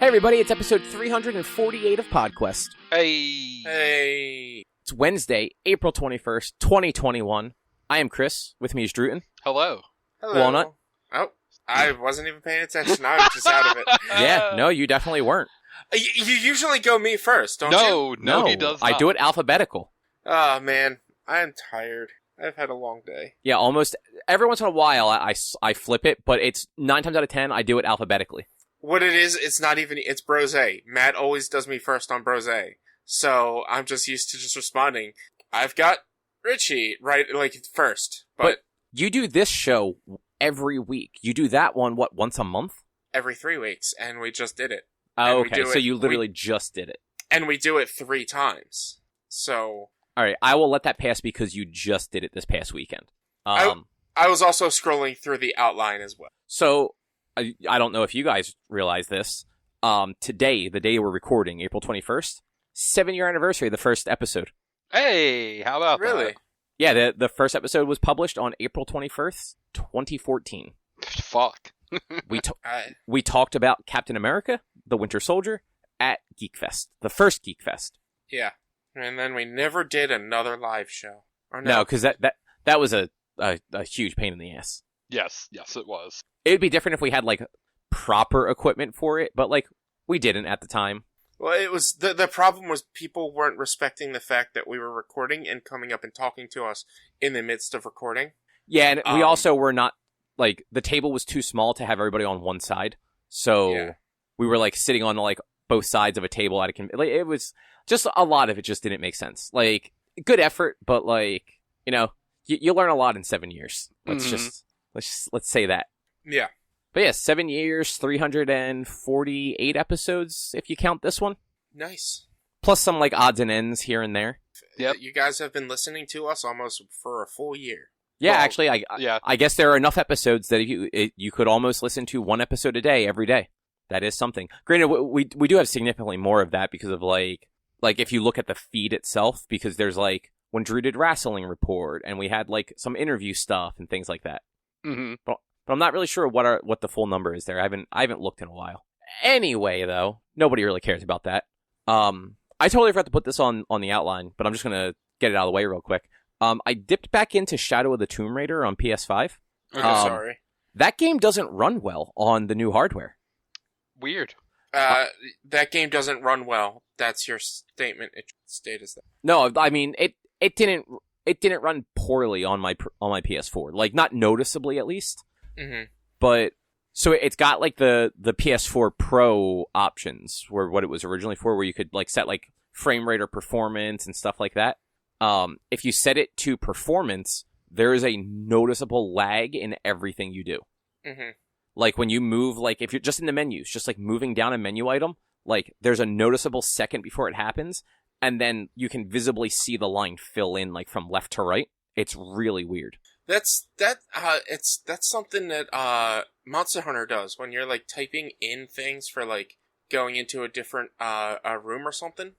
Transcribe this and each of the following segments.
Hey everybody, it's episode 348 of PodQuest. Hey. It's Wednesday, April 21st, 2021. I am Chris. With me is Druten. Hello. Walnut. Oh, I wasn't even paying attention. I'm just out of it. Yeah, no, you definitely weren't. You usually go me first, don't you? No, he does not. I do it alphabetical. Oh, man. I'm tired. I've had a long day. Yeah, almost every once in a while I flip it, but it's 9 times out of 10 I do it alphabetically. What it is, it's not even, it's Brose. Matt always does me first on Brose. So I'm just used to just responding. I've got Richie, right, like, first. But you do this show every week. You do that one, once a month? every 3 weeks, and we just did it. Oh, okay, so you literally just did it. And we do it 3 times. So... Alright, I will let that pass because you just did it this past weekend. I was also scrolling through the outline as well. So... I don't know if you guys realize this. Today, the day we're recording, April 21st, 7-year anniversary of the first episode. Hey, how about Really? that? Yeah, the first episode was published on April 21st, 2014. Fuck. We talked about Captain America, the Winter Soldier, at Geek Fest, the first Geek Fest. Yeah. And then we never did another live show. Or No, because that was a huge pain in the ass. Yes, it was. It'd be different if we had, like, proper equipment for it, but, like, we didn't at the time. Well, it was the problem was people weren't respecting the fact that we were recording and coming up and talking to us in the midst of recording. Yeah, and we also were not, like, the table was too small to have everybody on one side, so we were, like, sitting on, like, both sides of a table. It was just a lot of it just didn't make sense. Like, good effort, but, like, you know, you learn a lot in 7 years. Let's say that. Yeah. But yeah, 7 years, 348 episodes, if you count this one. Nice. Plus some, like, odds and ends here and there. Yep. You guys have been listening to us almost for a full year. Yeah, Well, actually, I guess there are enough episodes that you could almost listen to one episode a day, every day. That is something. Granted, we do have significantly more of that because of, like if you look at the feed itself, because there's, like, when Drew did Wrestling Report, and we had, like, some interview stuff and things like that. Mm-hmm. But I'm not really sure what the full number is there. I haven't looked in a while. Anyway, though, nobody really cares about that. I totally forgot to put this on the outline, but I'm just gonna get it out of the way real quick. I dipped back into Shadow of the Tomb Raider on PS5. Okay, sorry. That game doesn't run well on the new hardware. Weird. That game doesn't run well. That's your statement. It status that. No, I mean it didn't run poorly on my PS4. Like, not noticeably at least. Mm-hmm. But so it's got, like, the PS4 Pro options, were what it was originally for, where you could, like, set, like, frame rate or performance and stuff like that. If you set it to performance, there is a noticeable lag in everything you do. Mm-hmm. Like, when you move, like, if you're just in the menus, just, like, moving down a menu item, like, there's a noticeable second before it happens, and then you can visibly see the line fill in, like, from left to right. It's really weird. That's something that Monster Hunter does when you're, like, typing in things for, like, going into a different a room or something,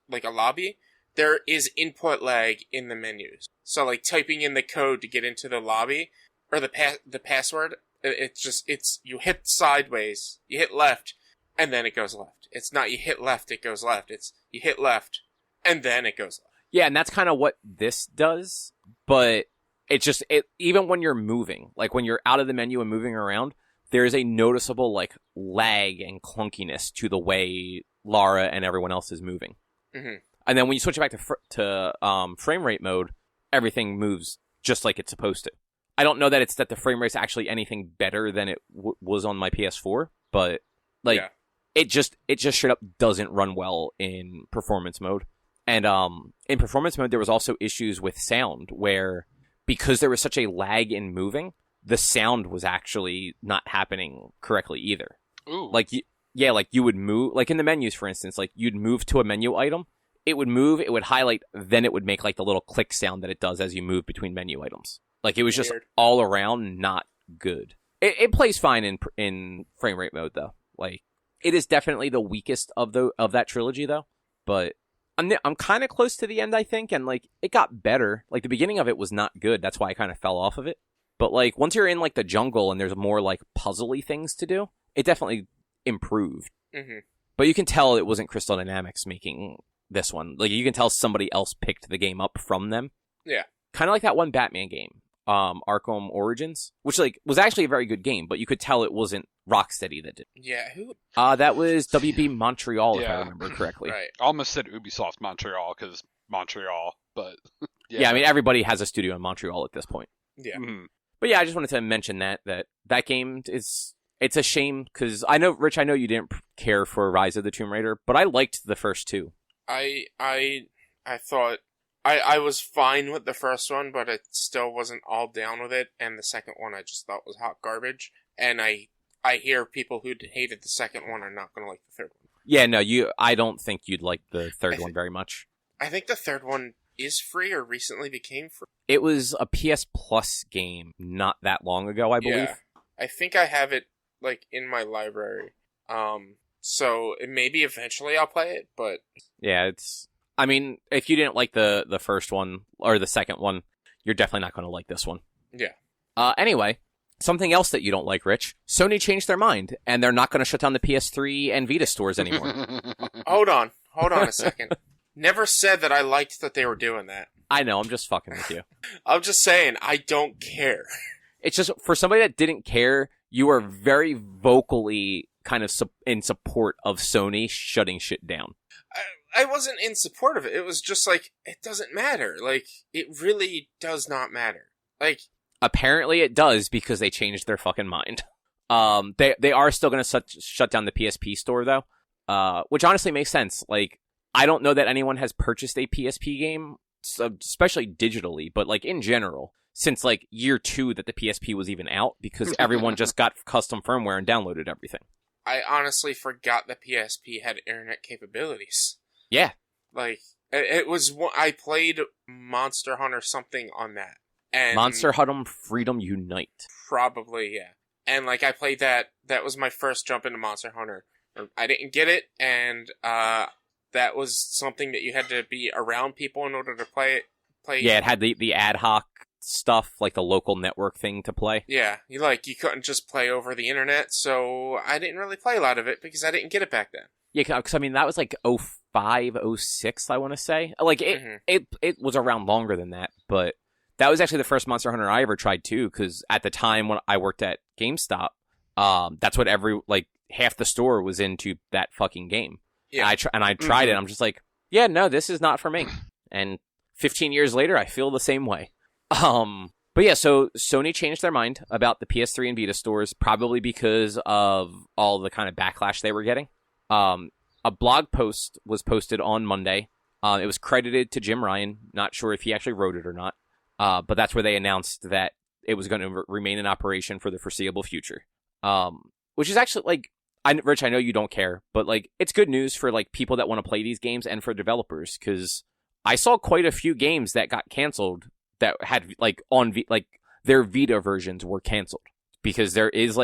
like a lobby. There is input lag in the menus. So, like, typing in the code to get into the lobby or the password, it's you hit sideways, you hit left, and then it goes left. It's not you hit left, it goes left. It's you hit left, and then it goes left. Yeah, and that's kind of what this does, but even when you're moving, like when you're out of the menu and moving around, there is a noticeable, like, lag and clunkiness to the way Lara and everyone else is moving. Mm-hmm. And then when you switch it back to frame rate mode, everything moves just like it's supposed to. I don't know that the frame rate's actually anything better than it was on my PS4, but, like, it just straight up doesn't run well in performance mode. And in performance mode, there was also issues with sound, where because there was such a lag in moving, the sound was actually not happening correctly either. Ooh. Like, you would move, like in the menus, for instance, like you'd move to a menu item, it would move, it would highlight, then it would make, like, the little click sound that it does as you move between menu items. Like, it was just all around not good. It plays fine in frame rate mode, though. Like, it is definitely the weakest of that trilogy, though. But I'm kind of close to the end, I think, and, like, it got better. Like, the beginning of it was not good. That's why I kind of fell off of it. But, like, once you're in, like, the jungle and there's more, like, puzzly things to do, it definitely improved. Mm-hmm. But you can tell it wasn't Crystal Dynamics making this one. Like, you can tell somebody else picked the game up from them. Yeah. Kind of like that one Batman game, Arkham Origins, which like was actually a very good game, but you could tell it wasn't Rocksteady that did. Yeah, who? That was WB Montreal, if I Yeah. remember correctly. Right. I almost said Ubisoft Montreal because Montreal, but Yeah, I mean, everybody has a studio in Montreal at this point. Yeah. Mhm. But yeah, I just wanted to mention that game is, it's a shame, because I know, Rich, I know you didn't care for Rise of the Tomb Raider, but I liked the first two. I thought I was fine with the first one, but I still wasn't all down with it, and the second one I just thought was hot garbage. And I hear people who hated the second one are not going to like the third one. Yeah, no, I don't think you'd like the third one very much. I think the third one is free or recently became free. It was a PS Plus game not that long ago, I believe. Yeah. I think I have it like in my library. So maybe eventually I'll play it, but Yeah, I mean, if you didn't like the first one or the second one, you're definitely not going to like this one. yeah. Anyway, something else that you don't like, Rich. Sony changed their mind, and they're not going to shut down the PS3 and Vita stores anymore. Hold on a second. Never said that I liked that they were doing that. I know, I'm just fucking with you. I'm just saying I don't care. It's just, for somebody that didn't care, you were very vocally kind of in support of Sony shutting shit down. I wasn't in support of it. It was just like, it doesn't matter. Like, it really does not matter. Like, Apparently it does, because they changed their fucking mind. They are still going to shut down the PSP store, though, which honestly makes sense. Like, I don't know that anyone has purchased a PSP game, especially digitally, but like in general, since like year 2 that the PSP was even out, because everyone just got custom firmware and downloaded everything. I honestly forgot the PSP had internet capabilities. Yeah. Like, it was, I played Monster Hunter something on that. And Monster Hunter Freedom Unite. Probably, yeah. And like, I played that. That was my first jump into Monster Hunter. I didn't get it, and that was something that you had to be around people in order to play it. Yeah, it had the ad hoc stuff, like the local network thing to play. Yeah, you couldn't just play over the internet, so I didn't really play a lot of it because I didn't get it back then. Yeah, because I mean, that was like 05, 06, I want to say. Like, it was around longer than that, but that was actually the first Monster Hunter I ever tried too, because at the time when I worked at GameStop, that's what half the store was into that fucking game. Yeah. And I tried it, I'm just like, yeah, no, this is not for me. And 15 years later, I feel the same way. But yeah, so Sony changed their mind about the PS3 and Vita stores, probably because of all the kind of backlash they were getting. A blog post was posted on Monday. It was credited to Jim Ryan. Not sure if he actually wrote it or not. But that's where they announced that it was going to remain in operation for the foreseeable future. Which is actually, like, Rich, I know you don't care, but like, it's good news for like people that want to play these games and for developers, because I saw quite a few games that got canceled that had like their Vita versions were canceled, because there is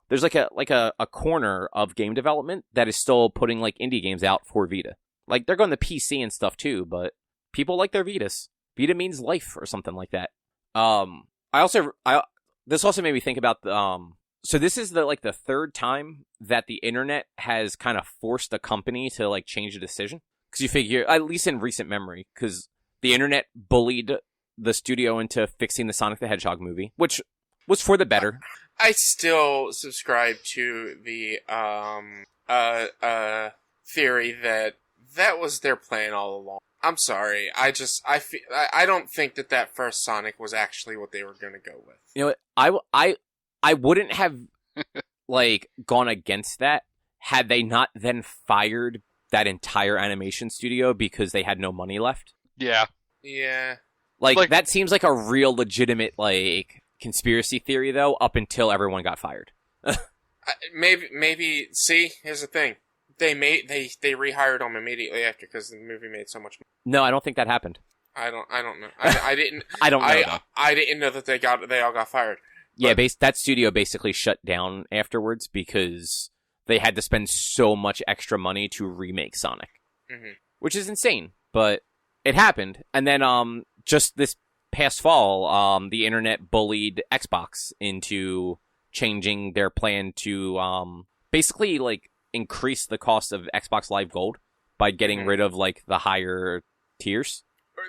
there's a corner of game development that is still putting like indie games out for Vita. Like, they're going to PC and stuff too, but people like their Vitas. Vita means life or something like that. This also made me think about so this is the third time that the internet has kind of forced a company to like change a decision. Because you figure, at least in recent memory, because the internet bullied the studio into fixing the Sonic the Hedgehog movie, which was for the better. I still subscribe to the theory that was their plan all along. I'm sorry. I don't think that first Sonic was actually what they were going to go with. You know, I wouldn't have like gone against that had they not then fired that entire animation studio because they had no money left. Yeah. Yeah. Like that seems like a real legitimate like conspiracy theory though, up until everyone got fired. Maybe. See, here's the thing. They rehired them immediately after because the movie made so much money. No, I don't think that happened. I don't know. I didn't. I don't know. I didn't know that they all got fired. Yeah, that studio basically shut down afterwards because they had to spend so much extra money to remake Sonic, which is insane. But it happened, and then just this past fall, the internet bullied Xbox into changing their plan to basically like increased the cost of Xbox Live Gold by getting rid of like the higher tiers.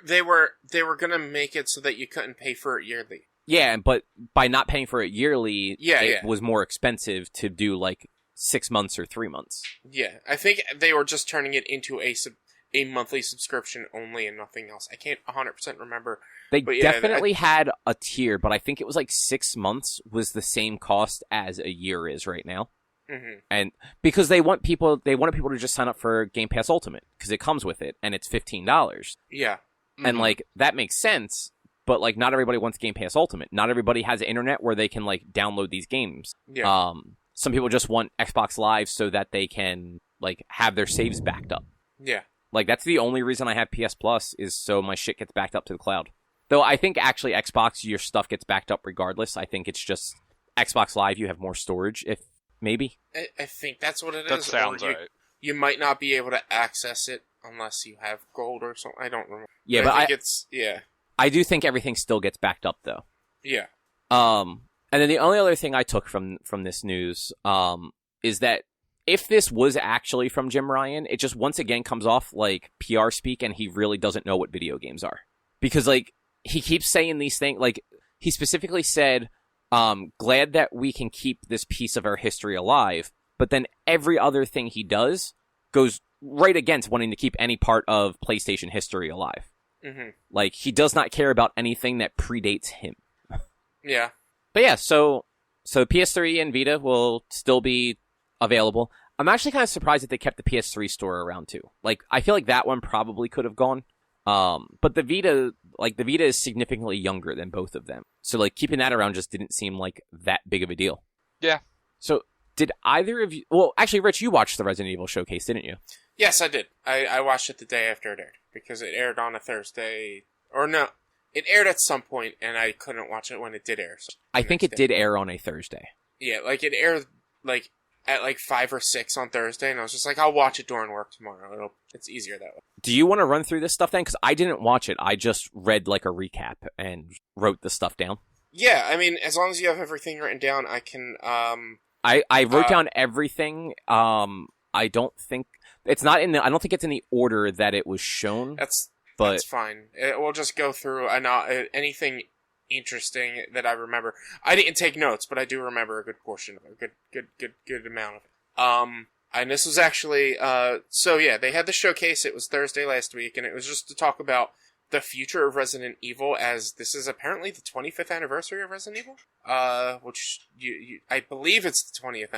They were gonna make it so that you couldn't pay for it yearly. Yeah, but by not paying for it yearly, it was more expensive to do like 6 months or 3 months. Yeah, I think they were just turning it into a monthly subscription only and nothing else. I can't 100% remember. They definitely had a tier, but I think it was like 6 months was the same cost as a year is right now. Mm-hmm. And because they wanted people to just sign up for Game Pass Ultimate because it comes with it and it's $15. Yeah. Mm-hmm. And like that makes sense, but like not everybody wants Game Pass Ultimate. Not everybody has the internet where they can like download these games. Yeah. Some people just want Xbox Live so that they can like have their saves backed up. Yeah. Like that's the only reason I have PS Plus is so my shit gets backed up to the cloud. Though I think actually Xbox, your stuff gets backed up regardless. I think it's just Xbox Live, you have more storage, if maybe. I think that's what it is. That sounds right. You might not be able to access it unless you have gold or something. I don't remember. Yeah, but I think it's I do think everything still gets backed up though. Yeah. And then the only other thing I took from this news is that if this was actually from Jim Ryan, it just once again comes off like PR speak and he really doesn't know what video games are. Because like he keeps saying these things, like he specifically said, glad that we can keep this piece of our history alive, but then every other thing he does goes right against wanting to keep any part of PlayStation history alive. Mm-hmm. Like, he does not care about anything that predates him. Yeah. But yeah, so PS3 and Vita will still be available. I'm actually kind of surprised that they kept the PS3 store around too. Like, I feel like that one probably could have gone. But the Vita is significantly younger than both of them. So like keeping that around just didn't seem like that big of a deal. Yeah. So did either of you, well, actually Rich, you watched the Resident Evil showcase, didn't you? Yes, I did. I watched it the day after it aired because it aired on a Thursday, or no, it aired at some point and I couldn't watch it when it did air. So I think it did air on a Thursday. Yeah, like it aired like at like 5 or 6 on Thursday, and I was just like, I'll watch it during work tomorrow. It's easier that way. Do you want to run through this stuff then? Because I didn't watch it. I just read like a recap and wrote the stuff down. Yeah, I mean, as long as you have everything written down, I can. I wrote down everything. I don't think it's not in the. I don't think it's in the order that it was shown. That's fine. We'll just go through anything interesting that I remember. I didn't take notes, but I do remember a good portion of it, good amount of it. And this was actually, so yeah, they had the showcase. It was Thursday last week, and it was just to talk about the future of Resident Evil, as this is apparently the 25th anniversary of Resident Evil, which I believe it's the 25th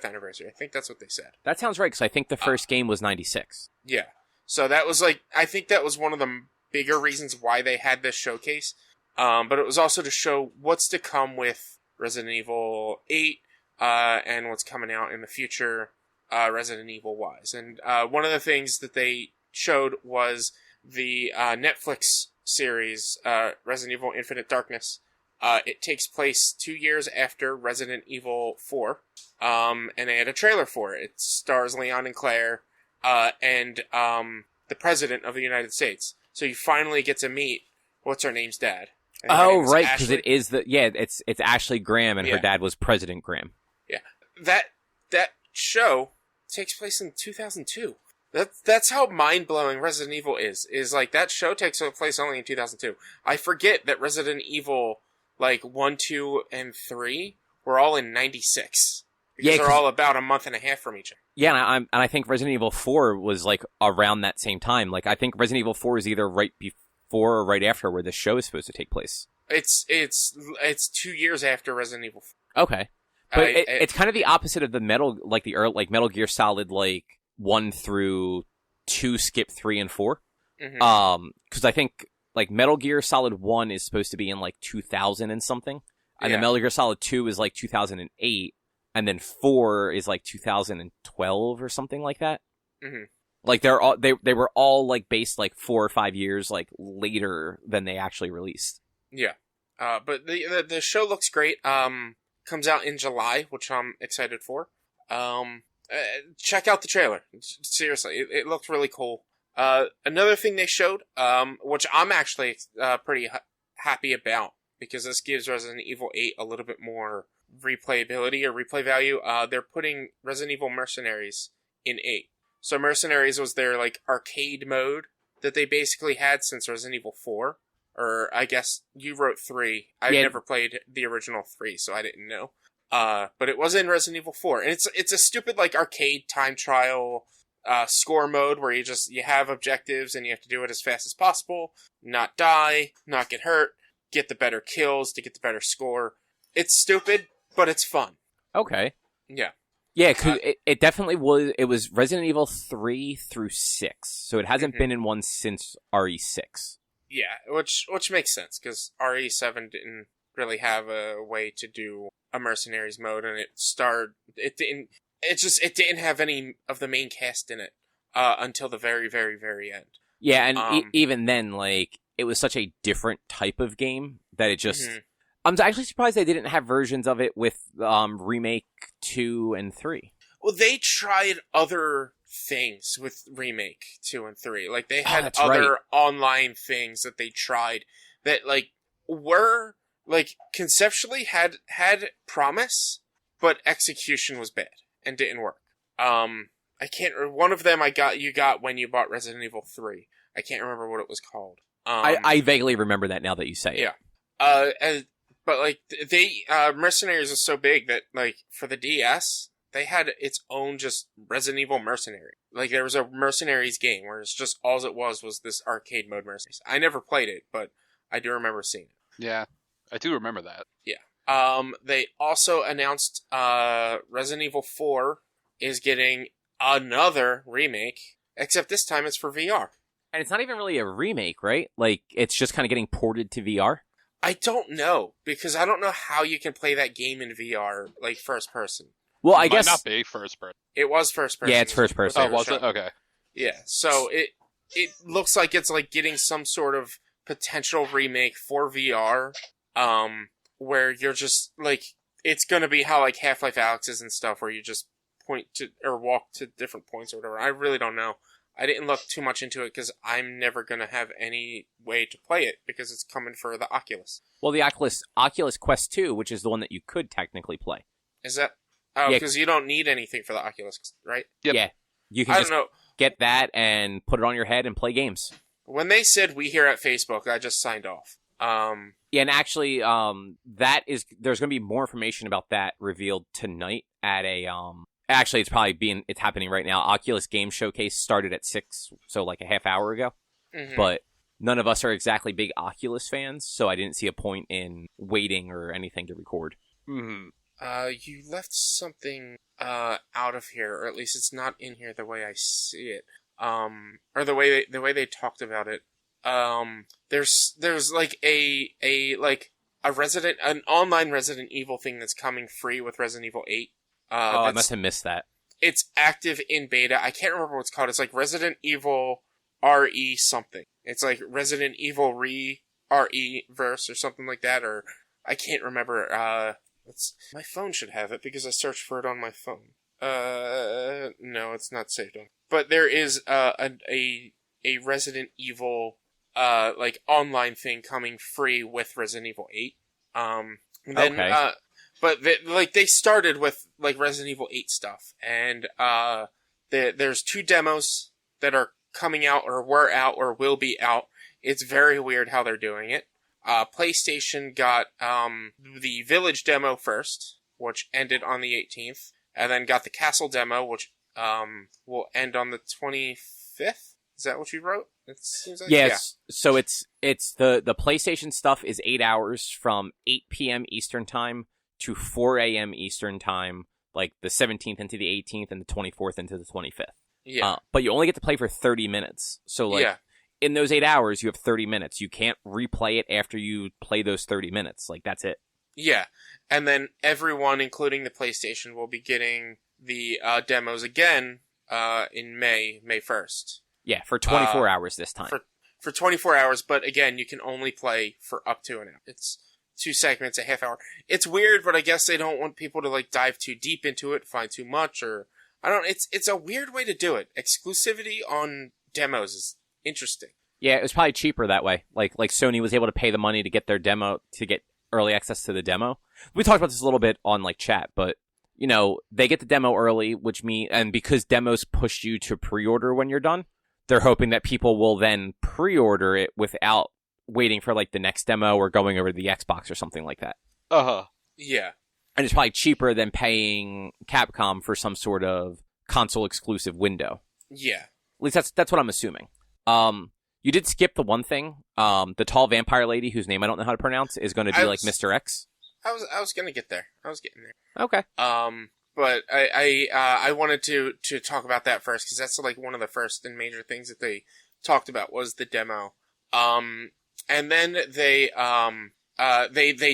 anniversary. I think that's what they said. That sounds right, because I think the first game was 96. Yeah. So that was I think that was one of the bigger reasons why they had this showcase. But it was also to show what's to come with Resident Evil 8, and what's coming out in the future, Resident Evil-wise. And one of the things that they showed was the Netflix series, Resident Evil Infinite Darkness. It takes place 2 years after Resident Evil 4, and they had a trailer for it. It stars Leon and Claire, and the President of the United States. So you finally get to meet, what's her name's dad? Oh, right, because it is it's Ashley Graham, and her dad was President Graham. Yeah, that show takes place in 2002. That's how mind-blowing Resident Evil is. Is like that show takes place only in 2002. I forget that Resident Evil 1, 2, and 3 were all in 96. Because they're all about a month and a half from each other. Yeah, and I think Resident Evil 4 was around that same time. Like I think Resident Evil 4 is either right before or right after where the show is supposed to take place. It's 2 years after Resident Evil 4. Okay. But it's kind of the opposite of the Metal Gear Solid 1 through 2 skip 3 and 4. Mm-hmm. Because I think Metal Gear Solid 1 is supposed to be in 2000 and something. And then Metal Gear Solid 2 is 2008. And then 4 is 2012 or something like that. Mm-hmm. They were all based 4 or 5 years later than they actually released. Yeah. But the show looks great. Comes out in July, which I'm excited for. Check out the trailer. Seriously, it looked really cool. Another thing they showed, which I'm actually pretty happy about, because this gives Resident Evil 8 a little bit more replayability or replay value, they're putting Resident Evil Mercenaries in 8. So Mercenaries was their like arcade mode that they basically had since Resident Evil 4. Or I guess you wrote 3. I've never played the original 3, so I didn't know. But it was in Resident Evil 4. And it's a stupid like arcade time trial score mode where you have objectives and you have to do it as fast as possible, not die, not get hurt, get the better kills to get the better score. It's stupid, but it's fun. Okay. Yeah. Yeah, because it definitely was. It was Resident Evil 3 through 6, so it hasn't been in one since RE6. Yeah, which makes sense because RE7 didn't really have a way to do a Mercenaries mode, and it didn't have any of the main cast in it until the very, very, very end. Yeah, and even then, like, it was such a different type of game that it just. I'm actually surprised they didn't have versions of it with Remake 2 and 3. Well, they tried other things with Remake 2 and 3. Like, they had online things that they tried that, like, were, like, conceptually had promise, but execution was bad and didn't work. One of them you got when you bought Resident Evil 3. I can't remember what it was called. I vaguely remember that now that you say it. Yeah. But, like, Mercenaries was so big that, like, for the DS, they had its own just Resident Evil Mercenary. Like, there was a Mercenaries game where it's just all it was this arcade mode Mercenaries. I never played it, but I do remember seeing it. Yeah, I do remember that. Yeah. They also announced Resident Evil 4 is getting another remake, except this time it's for VR. And it's not even really a remake, right? Like, it's just kind of getting ported to VR? I don't know, because I don't know how you can play that game in VR, like, first person. Well, I guess... It might not be first person. It was first person. Yeah, it's first person. Oh, was it? Okay. Yeah, so it looks like it's, like, getting some sort of potential remake for VR, where you're just, like, it's gonna be how, like, Half-Life Alyx is and stuff, where you just point to, or walk to different points or whatever. I really don't know. I didn't look too much into it because I'm never going to have any way to play it because it's coming for the Oculus. Well, the Oculus Quest 2, which is the one that you could technically play. Is that? Oh, because you don't need anything for the Oculus, right? Yep. Yeah. You can just get that and put it on your head and play games. When they said we here at Facebook, I just signed off. Yeah, and actually, there's going to be more information about that revealed tonight at a, actually, it's happening right now. Oculus Game Showcase started at 6, so like a half hour ago. Mm-hmm. But none of us are exactly big Oculus fans, so I didn't see a point in waiting or anything to record. Mm-hmm. You left something out of here, or at least it's not in here the way I see it. Or the way they talked about it. There's like an online Resident Evil thing that's coming free with Resident Evil 8. I must have missed that. It's active in beta. I can't remember what it's called. It's like Resident Evil RE something. It's like Resident Evil RE verse or something like that, or I can't remember. My phone should have it because I searched for it on my phone. No, it's not saved on. But there is a Resident Evil like online thing coming free with Resident Evil 8. Then, okay. But they started with like Resident Evil 8 stuff, and there's 2 demos that are coming out or were out or will be out. It's very weird how they're doing it. PlayStation got the Village demo first, which ended on the 18th, and then got the Castle demo, which will end on the 25th. Is that what you wrote? It seems like yes. Yeah. So it's the PlayStation stuff is 8 hours from 8 p.m. Eastern time to 4 a.m. Eastern time, like the 17th into the 18th and the 24th into the 25th. Yeah. But you only get to play for 30 minutes. So like in those 8 hours, you have 30 minutes. You can't replay it after you play those 30 minutes. Like that's it. Yeah. And then everyone, including the PlayStation, will be getting the demos again in May 1st. Yeah, for 24 hours this time. For 24 hours, but again, you can only play for up to an hour. It's 2 segments, a half hour. It's weird, but I guess they don't want people to like dive too deep into it, find too much, or I don't. It's a weird way to do it. Exclusivity on demos is interesting. Yeah, it was probably cheaper that way. Like Sony was able to pay the money to get their demo to get early access to the demo. We talked about this a little bit on like chat, but you know, they get the demo early, which means, and because demos push you to pre-order when you're done, they're hoping that people will then pre-order it without waiting for like the next demo or going over to the Xbox or something like that. Yeah. And it's probably cheaper than paying Capcom for some sort of console exclusive window. Yeah. At least that's what I'm assuming. You did skip the one thing. The tall vampire lady, whose name I don't know how to pronounce, is going to be like Mr. X. I was gonna get there. I was getting there. Okay. But I wanted to talk about that first, because that's like one of the first and major things that they talked about was the demo. And then they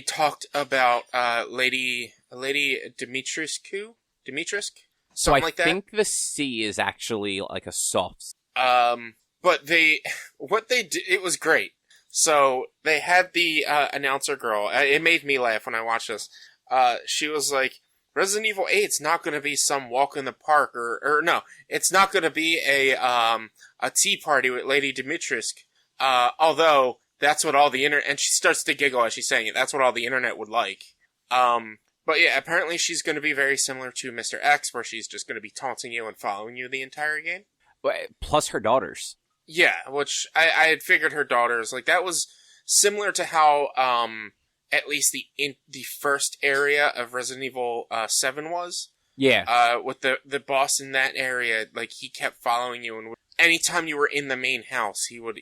talked about Lady Dimitrescu, So I like that. think the C is actually like a soft. But what they did, it was great. So they had the announcer girl. It made me laugh when I watched this. She was like, Resident Evil 8's not going to be some walk in the park, or no, it's not going to be a tea party with Lady Dimitrescu. Although that's what all the internet, and she starts to giggle as she's saying it. That's what all the internet would like. But yeah, apparently she's going to be very similar to Mr. X, where she's just going to be taunting you and following you the entire game. Plus her daughters. Yeah, which I had figured her daughters, like, that was similar to how, at least the first area of Resident Evil 7 was. Yeah. With the boss in that area, like, he kept following you, and anytime you were in the main house, he would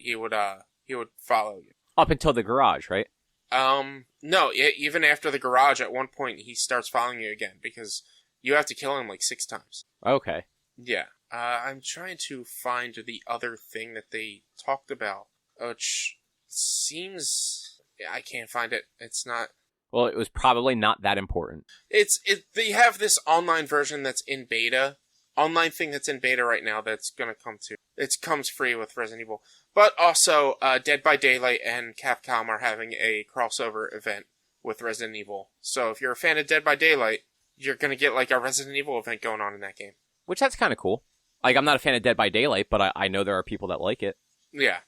follow you. Up until the garage, right? No, even after the garage, at one point, he starts following you again, because you have to kill him, like, 6 times. Okay. Yeah. I'm trying to find the other thing that they talked about, which seems... I can't find it. It's not... Well, it was probably not that important. They have this online version that's in beta. Online thing that's in beta right now that's gonna come to... It comes free with Resident Evil. But also, Dead by Daylight and Capcom are having a crossover event with Resident Evil. So if you're a fan of Dead by Daylight, you're gonna get like a Resident Evil event going on in that game. Which, that's kind of cool. Like, I'm not a fan of Dead by Daylight, but I know there are people that like it. Yeah.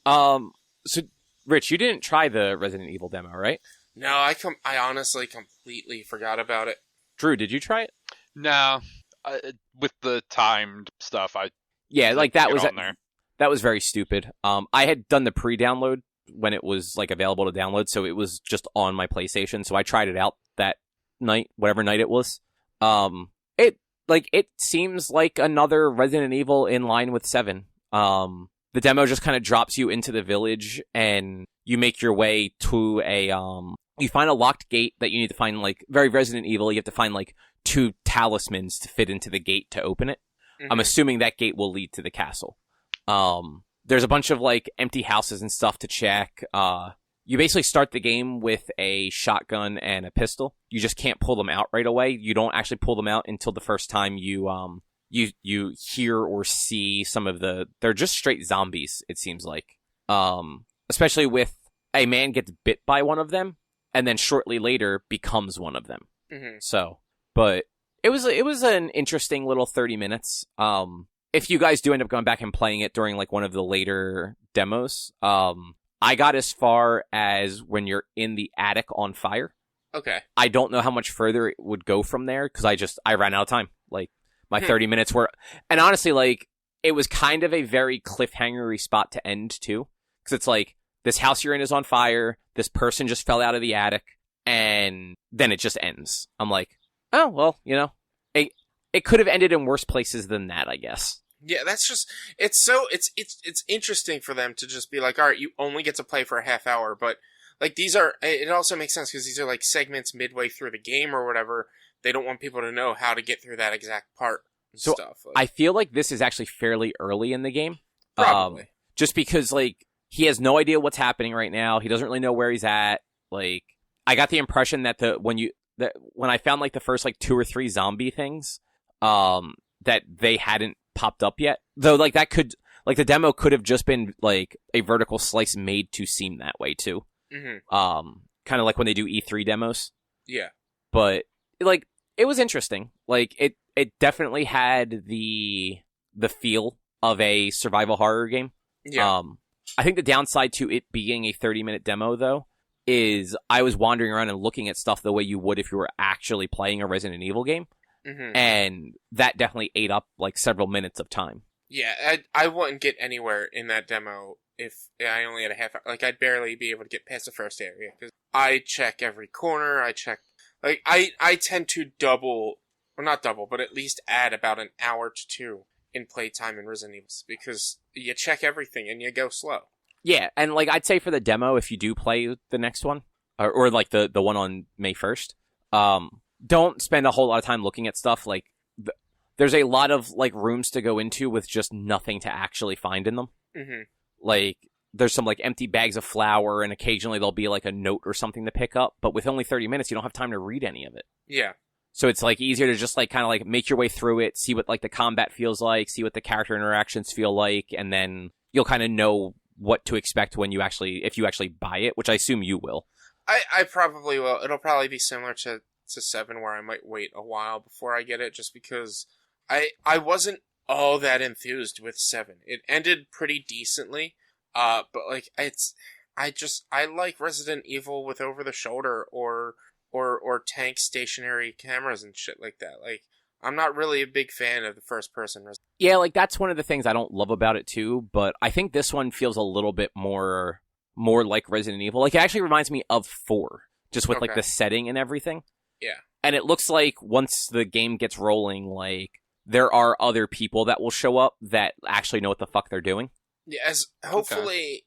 So, Rich, you didn't try the Resident Evil demo, right? No, I honestly completely forgot about it. Drew, did you try it? No. With the timed stuff, that was very stupid. I had done the pre-download when it was, like, available to download, so it was just on my PlayStation, so I tried it out that night, whatever night it was. It seems like another Resident Evil in line with 7. The demo just kind of drops you into the village, and you make your way to you find a locked gate that you need to find, like, very Resident Evil. You have to find, like, 2 talismans to fit into the gate to open it. Mm-hmm. I'm assuming that gate will lead to the castle. There's a bunch of, like, empty houses and stuff to check. You basically start the game with a shotgun and a pistol. You just can't pull them out right away. You don't actually pull them out until the first time you hear or see some of they're just straight zombies, it seems like. Especially with a man gets bit by one of them and then shortly later becomes one of them. Mm-hmm. So, but it was an interesting little 30 minutes. If you guys do end up going back and playing it during like one of the later demos, I got as far as when you're in the attic on fire. Okay. I don't know how much further it would go from there, because I ran out of time. Like, my 30 minutes were... And honestly, like, it was kind of a very cliffhanger-y spot to end, too. Because it's like, this house you're in is on fire, this person just fell out of the attic, and then it just ends. I'm like, oh, well, you know, it could have ended in worse places than that, I guess. Yeah, that's just, it's interesting for them to just be like, all right, you only get to play for a half hour, but like it also makes sense because these are like segments midway through the game or whatever. They don't want people to know how to get through that exact part and stuff. Like, I feel like this is actually fairly early in the game. Probably. Just because like he has no idea what's happening right now. He doesn't really know where he's at. Like, I got the impression that when I found like the first like 2 or 3 zombie things, that they hadn't popped up yet, though. Like, that could, like, the demo could have just been like a vertical slice made to seem that way too. Mm-hmm. Kind of like when they do E3 demos. Yeah, but like, it was interesting. Like, it definitely had the feel of a survival horror game. Yeah. I think the downside to it being a 30-minute demo, though, is I was wandering around and looking at stuff the way you would if you were actually playing a Resident Evil game. Mm-hmm. And that definitely ate up like several minutes of time. Yeah, I wouldn't get anywhere in that demo if I only had a half hour. Like, I'd barely be able to get past the first area. Because I check every corner, Like, I tend to double, well, not double, but at least add about an hour to 2 in playtime in Resident Evil. Because you check everything and you go slow. Yeah, and like I'd say for the demo, if you do play the next one, or like the one on May 1st, don't spend a whole lot of time looking at stuff. Like, there's a lot of like rooms to go into with just nothing to actually find in them. Mm-hmm. Like, there's some like empty bags of flour, and occasionally there'll be like a note or something to pick up. But with only 30 minutes, you don't have time to read any of it. Yeah. So it's like easier to just like kind of like make your way through it, see what like the combat feels like, see what the character interactions feel like, and then you'll kind of know what to expect when if you actually buy it, which I assume you will. I probably will. It'll probably be similar to 7, where I might wait a while before I get it, just because I wasn't all that enthused with 7. It ended pretty decently, but like I like Resident Evil with over the shoulder or tank stationary cameras and shit like that. Like, I'm not really a big fan of the first person Resident. Yeah, like that's one of the things I don't love about it too, but I think this one feels a little bit more like Resident Evil. Like, it actually reminds me of 4, just with like the setting and everything. Yeah. And it looks like once the game gets rolling, like there are other people that will show up that actually know what the fuck they're doing. Yeah, hopefully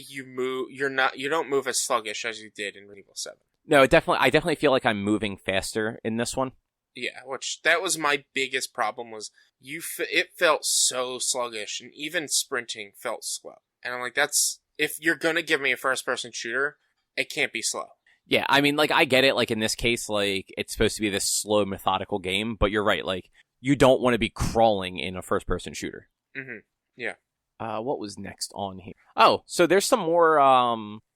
you don't move as sluggish as you did in Resident Evil 7. No, I definitely feel like I'm moving faster in this one. Yeah, which that was my biggest problem, was it felt so sluggish, and even sprinting felt slow. And I'm like, if you're gonna give me a first-person shooter, it can't be slow. Yeah, I mean, like, I get it, like, in this case, like, it's supposed to be this slow, methodical game, but you're right, like, you don't want to be crawling in a first-person shooter. Mm-hmm. Yeah. What was next on here? Oh, so there's some more,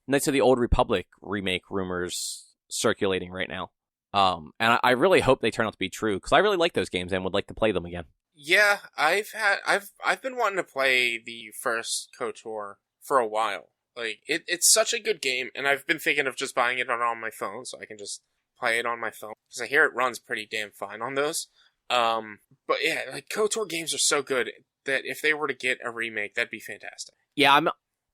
Knights of the Old Republic remake rumors circulating right now. And I really hope they turn out to be true, because I really like those games and would like to play them again. Yeah, I've been wanting to play the first KOTOR for a while. Like, it's such a good game, and I've been thinking of just buying it on my phone, so I can just play it on my phone, because I hear it runs pretty damn fine on those. But yeah, like, KOTOR games are so good that if they were to get a remake, that'd be fantastic. Yeah,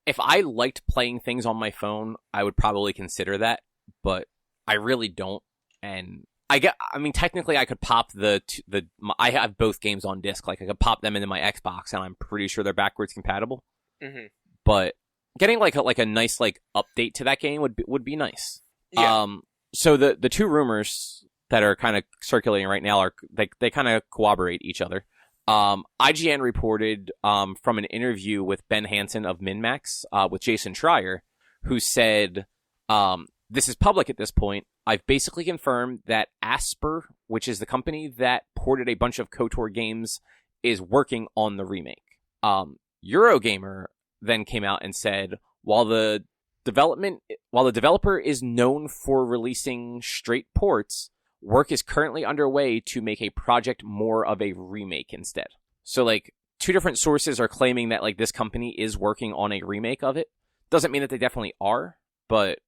if I liked playing things on my phone, I would probably consider that, but I really don't. And I mean, technically, I could pop I have both games on disc. Like, I could pop them into my Xbox, and I'm pretty sure they're backwards compatible. Mm-hmm. But getting like a nice like update to that game would be nice. Yeah. So the two rumors that are kind of circulating right now are they kind of corroborate each other. IGN reported from an interview with Ben Hansen of MinMax with Jason Schreier, who said, this is public at this point. I've basically confirmed that Asper, which is the company that ported a bunch of KOTOR games, is working on the remake. Eurogamer then came out and said, while the developer is known for releasing straight ports, work is currently underway to make a project more of a remake instead. So, like, two different sources are claiming that, like, this company is working on a remake of it. Doesn't mean that they definitely are, but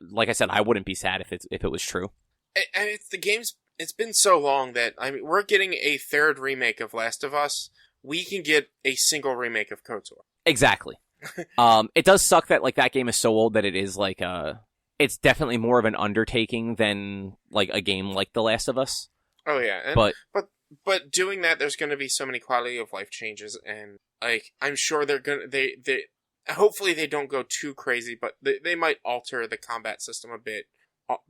like I said, I wouldn't be sad if it was true. And it's been so long that, I mean, we're getting a third remake of Last of Us. We can get a single remake of KOTOR. Exactly. It does suck that, like, that game is so old that it is like it's definitely more of an undertaking than like a game like The Last of Us. Oh yeah, but doing that, there's going to be so many quality of life changes, and like, I'm sure they're gonna they hopefully they don't go too crazy, but they might alter the combat system a bit.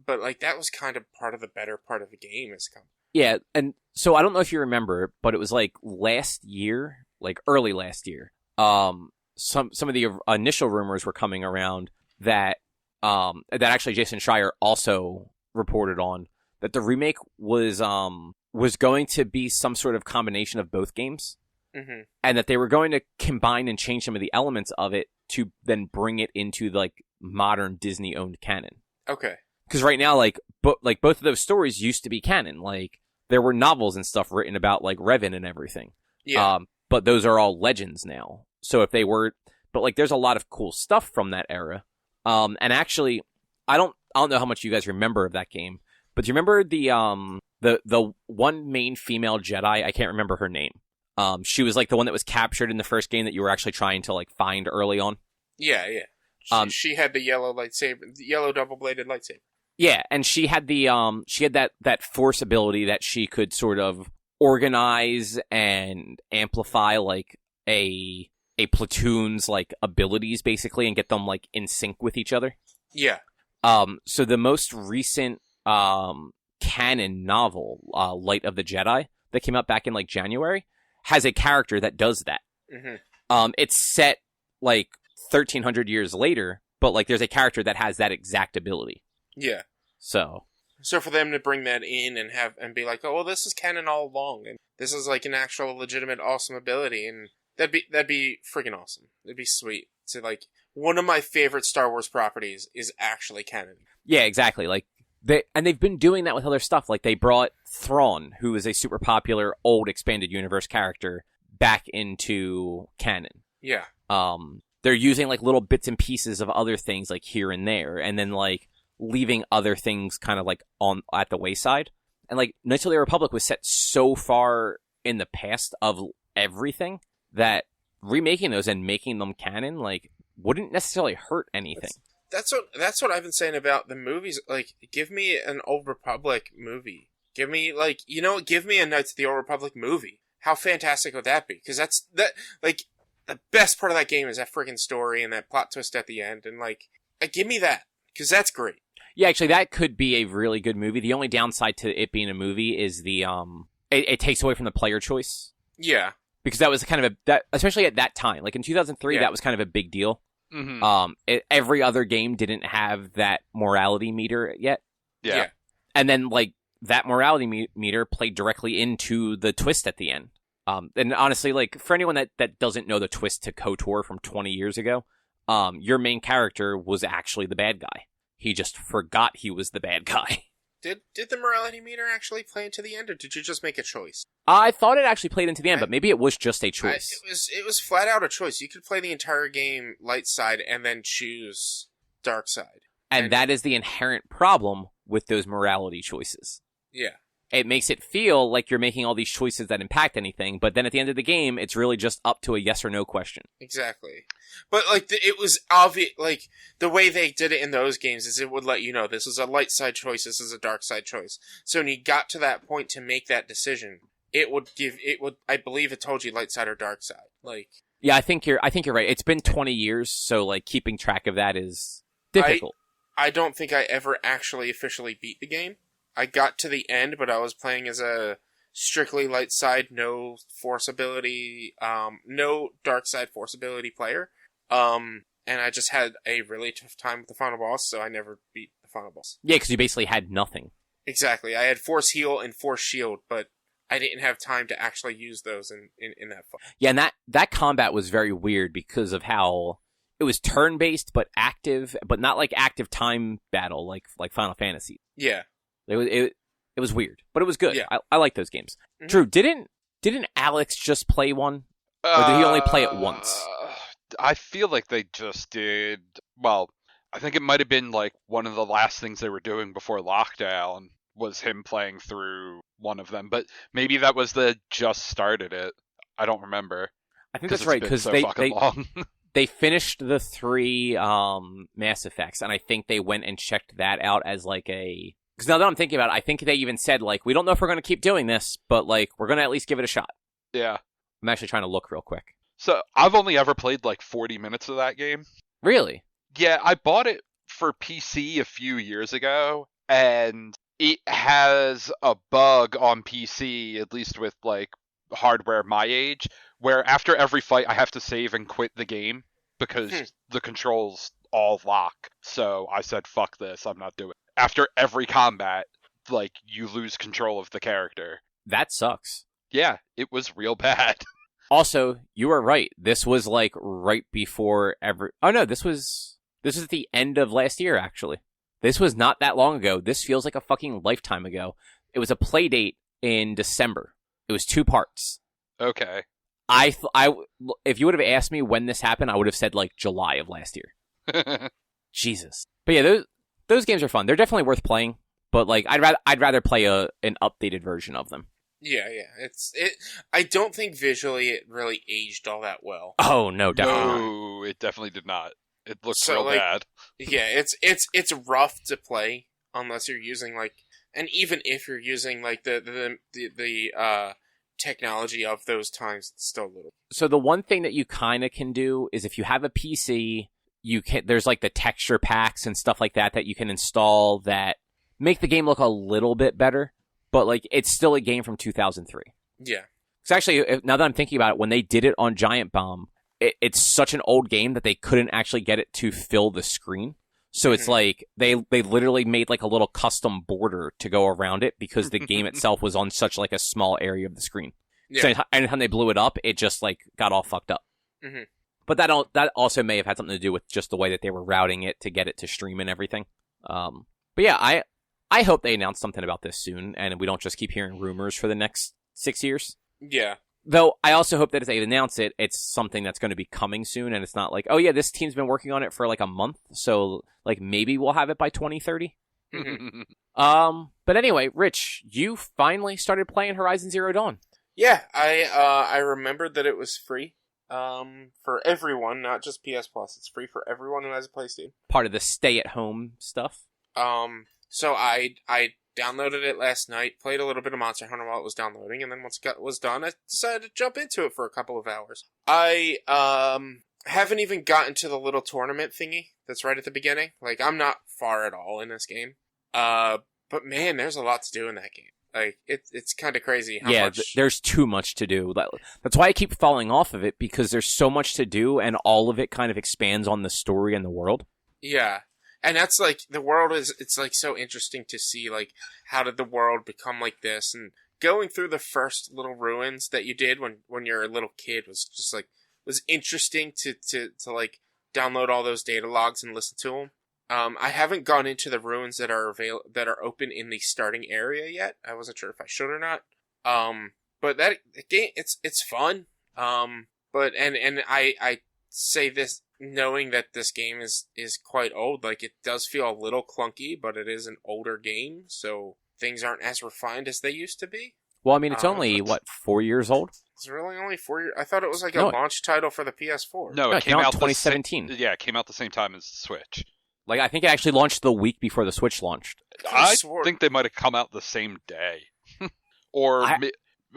But like, that was kind of part of the better part of the game is coming. Yeah, and so I don't know if you remember, but it was like last year, like early last year. Some of the initial rumors were coming around that actually Jason Schreier also reported on, that the remake was going to be some sort of combination of both games. Mm-hmm. And that they were going to combine and change some of the elements of it to then bring it into like modern Disney-owned canon. Okay. Because right now, like both of those stories used to be canon. Like, there were novels and stuff written about like Revan and everything. Yeah. But those are all legends now. So if they were, but like, there's a lot of cool stuff from that era. And actually, I don't know how much you guys remember of that game, but do you remember the one main female Jedi? I can't remember her name. She was like the one that was captured in the first game that you were actually trying to like find early on. Yeah. She had the yellow lightsaber, the yellow double-bladed lightsaber. Yeah, and she had that force ability that she could sort of organize and amplify like a platoon's like abilities basically and get them like in sync with each other. Yeah. So the most recent canon novel, Light of the Jedi, that came out back in like January, has a character that does that. Mm-hmm. It's set like 1,300 years later, but like there's a character that has that exact ability. Yeah. So for them to bring that in and be like, oh well, this is canon all along, and this is like an actual legitimate awesome ability, and that'd be freaking awesome. It'd be sweet. So like one of my favorite Star Wars properties is actually canon. Yeah, exactly. Like they've been doing that with other stuff. Like they brought Thrawn, who is a super popular old expanded universe character, back into canon. Yeah. They're using like little bits and pieces of other things like here and there, and then like leaving other things kind of like on at the wayside. And like Knights of the Republic was set so far in the past of everything that remaking those and making them canon like wouldn't necessarily hurt anything. That's what I've been saying about the movies. Like, give me an Old Republic movie. Give me give me a Knights of the Old Republic movie. How fantastic would that be? Because the best part of that game is that freaking story and that plot twist at the end, and give me that, because that's great. Yeah, actually, that could be a really good movie. The only downside to it being a movie is it takes away from the player choice. Yeah, because that was kind of especially at that time, like in 2003, that was kind of a big deal. Mm-hmm. Every other game didn't have that morality meter yet. Yeah. And then like that morality meter played directly into the twist at the end. And honestly, like for anyone that doesn't know the twist to KOTOR from 20 years ago, your main character was actually the bad guy. He just forgot he was the bad guy. Did the morality meter actually play into the end, or did you just make a choice? I thought it actually played into the end, but maybe it was just a choice. It was flat out a choice. You could play the entire game light side and then choose dark side. And that is the inherent problem with those morality choices. Yeah. It makes it feel like you're making all these choices that impact anything, but then at the end of the game, it's really just up to a yes or no question. Exactly. But, it was obvious, the way they did it in those games is it would let you know this is a light side choice, this is a dark side choice. So when you got to that point to make that decision, I believe it told you light side or dark side. Yeah, I think you're right. It's been 20 years, so, keeping track of that is difficult. I don't think I ever actually officially beat the game. I got to the end, but I was playing as a strictly light side, no force ability, no dark side force ability player. And I just had a really tough time with the final boss, so I never beat the final boss. Yeah, because you basically had nothing. Exactly. I had force heal and force shield, but I didn't have time to actually use those in that fight. Yeah, and that combat was very weird because of how it was turn-based, but active, but not like active time battle like Final Fantasy. Yeah. It was weird, but it was good. Yeah. I like those games. Mm-hmm. Drew, didn't Alex just play one? Or did he only play it once? I feel like they just did. Well, I think it might have been one of the last things they were doing before lockdown was him playing through one of them. But maybe that was the just started it. I don't remember. I think that's right, because they finished the 3 Mass Effects, and I think they went and checked that out as because now that I'm thinking about it, I think they even said, we don't know if we're going to keep doing this, but, we're going to at least give it a shot. Yeah. I'm actually trying to look real quick. So, I've only ever played, 40 minutes of that game. Really? Yeah, I bought it for PC a few years ago, and it has a bug on PC, at least with, hardware my age, where after every fight I have to save and quit the game, because the controls all lock. So, I said, fuck this, I'm not doing it. After every combat, you lose control of the character. That sucks. Yeah, it was real bad. Also, you were right. This was right before Oh no, this was at the end of last year, actually. This was not that long ago. This feels like a fucking lifetime ago. It was a play date in December. It was 2 parts. Okay. If you would have asked me when this happened, I would have said July of last year. Jesus. But yeah, those games are fun. They're definitely worth playing. But like, I'd rather play an updated version of them. Yeah. I don't think visually it really aged all that well. Oh no, definitely not. No, it definitely did not. It looks So, real like, bad. Yeah, it's rough to play unless you're using like, and even if you're using like the technology of those times, it's still a little. So the one thing that you kind of can do is if you have a PC, there's like the texture packs and stuff like that you can install that make the game look a little bit better, but like it's still a game from 2003. Yeah. It's actually, now that I'm thinking about it, when they did it on Giant Bomb, it's such an old game that they couldn't actually get it to fill the screen. So it's like they literally made like a little custom border to go around it because the game itself was on such like a small area of the screen. Yeah. So anytime they blew it up, it just like got all fucked up. Mm-hmm. But that also may have had something to do with just the way that they were routing it to get it to stream and everything. But yeah, I hope they announce something about this soon and we don't just keep hearing rumors for the next 6 years. Yeah. Though I also hope that if they announce it, it's something that's going to be coming soon, and it's not like, oh yeah, this team's been working on it for like a month, so like maybe we'll have it by 2030. Mm-hmm. But anyway, Rich, you finally started playing Horizon Zero Dawn. Yeah, I remembered that it was free for everyone, not just PS Plus. It's free for everyone who has a PlayStation. Part of the stay-at-home stuff. So I downloaded it last night, played a little bit of Monster Hunter while it was downloading, and then once it was done, I decided to jump into it for a couple of hours. I haven't even gotten to the little tournament thingy that's right at the beginning. Like, I'm not far at all in this game. But man, there's a lot to do in that game. Like, it's kind of crazy how much... there's too much to do. That's why I keep falling off of it, because there's so much to do, and all of it kind of expands on the story and the world. Yeah. And that's like, the world it's like so interesting to see, like, how did the world become like this? And going through the first little ruins that you did when you're a little kid was just like, was interesting to like download all those data logs and listen to them. I haven't gone into the ruins that are open in the starting area yet. I wasn't sure if I should or not. But that game, it's fun. But I say this knowing that this game is quite old. Like, it does feel a little clunky, but it is an older game, so things aren't as refined as they used to be. Well, I mean, it's only, 4 years old? It's really only 4 years. I thought it was like a launch title for the PS4. No, it came out 2017. It came out the same time as the Switch. Like, I think it actually launched the week before the Switch launched. I think they might have come out the same day. Or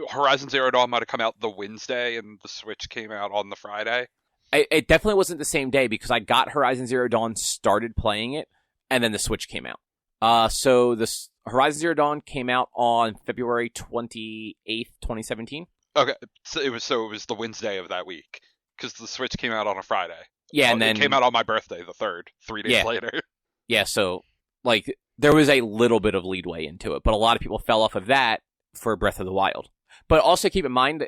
Horizon Zero Dawn might have come out the Wednesday and the Switch came out on the Friday. It definitely wasn't the same day because I got Horizon Zero Dawn, started playing it, and then the Switch came out. So this Horizon Zero Dawn came out on February 28th, 2017. Okay, so it was the Wednesday of that week because the Switch came out on a Friday. Yeah, and then it came out on my birthday, the 3rd, 3 days later. Yeah, so like there was a little bit of leadway into it, but a lot of people fell off of that for Breath of the Wild. But also keep in mind,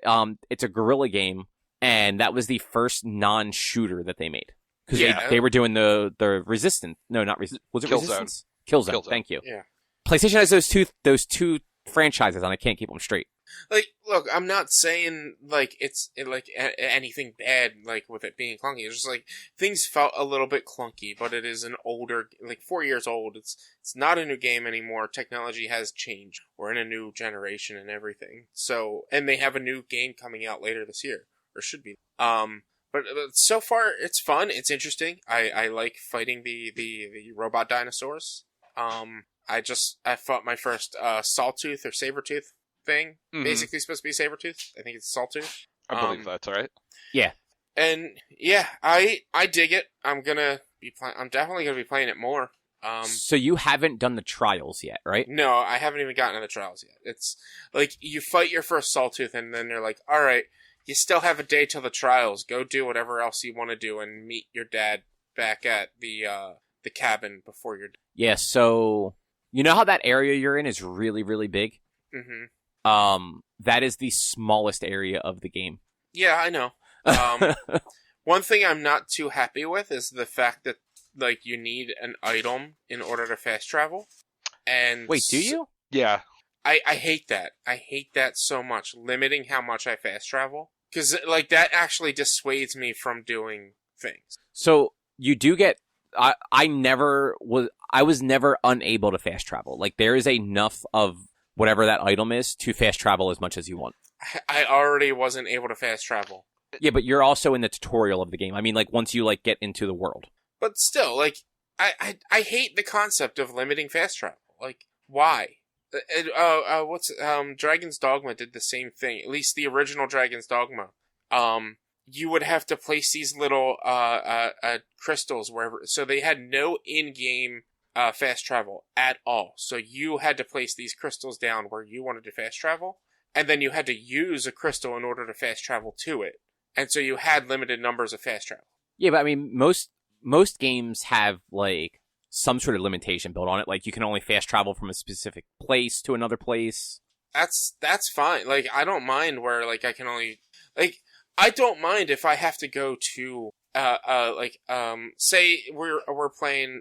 it's a guerrilla game. And that was the first non-shooter that they made. Because they were doing the Resistance. No, not Resistance. Was it Resistance? Killzone. Thank you. Yeah. PlayStation has those two franchises, and I can't keep them straight. Like, look, I'm not saying, like, it's, like, anything bad, like, with it being clunky. It's just, like, things felt a little bit clunky, but it is an older, like, 4 years old. It's not a new game anymore. Technology has changed. We're in a new generation and everything. So, and they have a new game coming out later this year. Or should be. But so far, it's fun. It's interesting. I like fighting the robot dinosaurs. I fought my first Sawtooth or Sabretooth thing. Mm-hmm. Basically supposed to be Sabretooth. I think it's Sawtooth. I believe that's right. Yeah. And yeah, I dig it. I'm definitely gonna be playing it more. So you haven't done the trials yet, right? No, I haven't even gotten to the trials yet. It's like you fight your first Sawtooth, and then they're like, all right, you still have a day till the trials. Go do whatever else you want to do and meet your dad back at the cabin before you're... Yeah, so... You know how that area you're in is really, really big? Mm-hmm. That is the smallest area of the game. Yeah, I know. One thing I'm not too happy with is the fact that, like, you need an item in order to fast travel. And wait, do you? Yeah. I hate that. I hate that so much, limiting how much I fast travel. Because, like, that actually dissuades me from doing things. So, you do get I was never unable to fast travel. Like, there is enough of whatever that item is to fast travel as much as you want. I already wasn't able to fast travel. Yeah, but you're also in the tutorial of the game. I mean, like, once you, like, get into the world. But still, like, I hate the concept of limiting fast travel. Like, why? Dragon's Dogma did the same thing. At least the original Dragon's Dogma. You would have to place these little crystals wherever. So they had no in-game fast travel at all. So you had to place these crystals down where you wanted to fast travel, and then you had to use a crystal in order to fast travel to it. And so you had limited numbers of fast travel. Yeah, but I mean, most games have, like, some sort of limitation built on it. Like, you can only fast travel from a specific place to another place. That's fine. Like, I don't mind where, like, I can only... Like, I don't mind if I have to go to, say we're playing,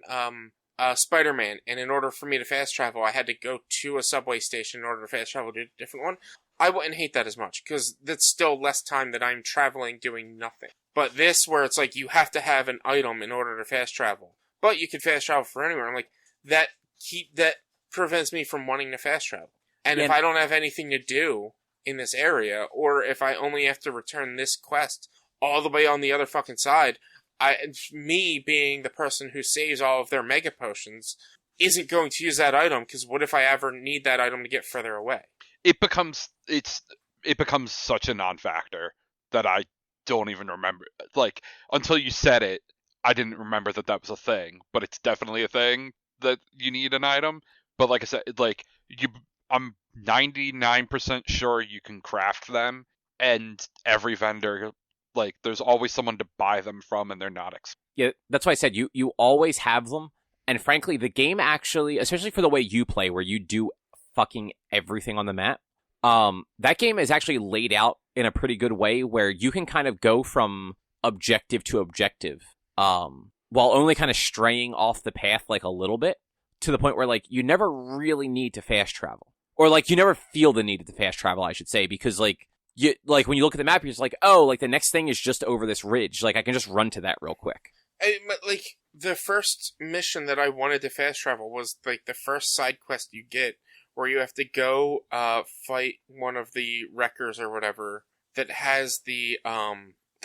Spider-Man, and in order for me to fast travel, I had to go to a subway station in order to fast travel to a different one. I wouldn't hate that as much, because that's still less time that I'm traveling doing nothing. But this, where it's like, you have to have an item in order to fast travel, but you can fast travel for anywhere, I'm like, that prevents me from wanting to fast travel. And if I don't have anything to do in this area, or if I only have to return this quest all the way on the other fucking side, me being the person who saves all of their mega potions isn't going to use that item, because what if I ever need that item to get further away? It becomes such a non-factor that I don't even remember. Like, until you said it, I didn't remember that was a thing, but it's definitely a thing that you need an item. But like I said, like, I'm 99% sure you can craft them, and every vendor, like, there's always someone to buy them from, and they're not Yeah, that's why I said you always have them. And frankly, the game actually, especially for the way you play, where you do fucking everything on the map, that game is actually laid out in a pretty good way where you can kind of go from objective to objective, while only kind of straying off the path, like, a little bit, to the point where, like, you never really need to fast travel. Or, like, you never feel the need to fast travel, I should say, because, like, when you look at the map, you're just like, oh, like, the next thing is just over this ridge. Like, I can just run to that real quick. Like, the first mission that I wanted to fast travel was, like, the first side quest you get, where you have to go fight one of the wreckers or whatever that has the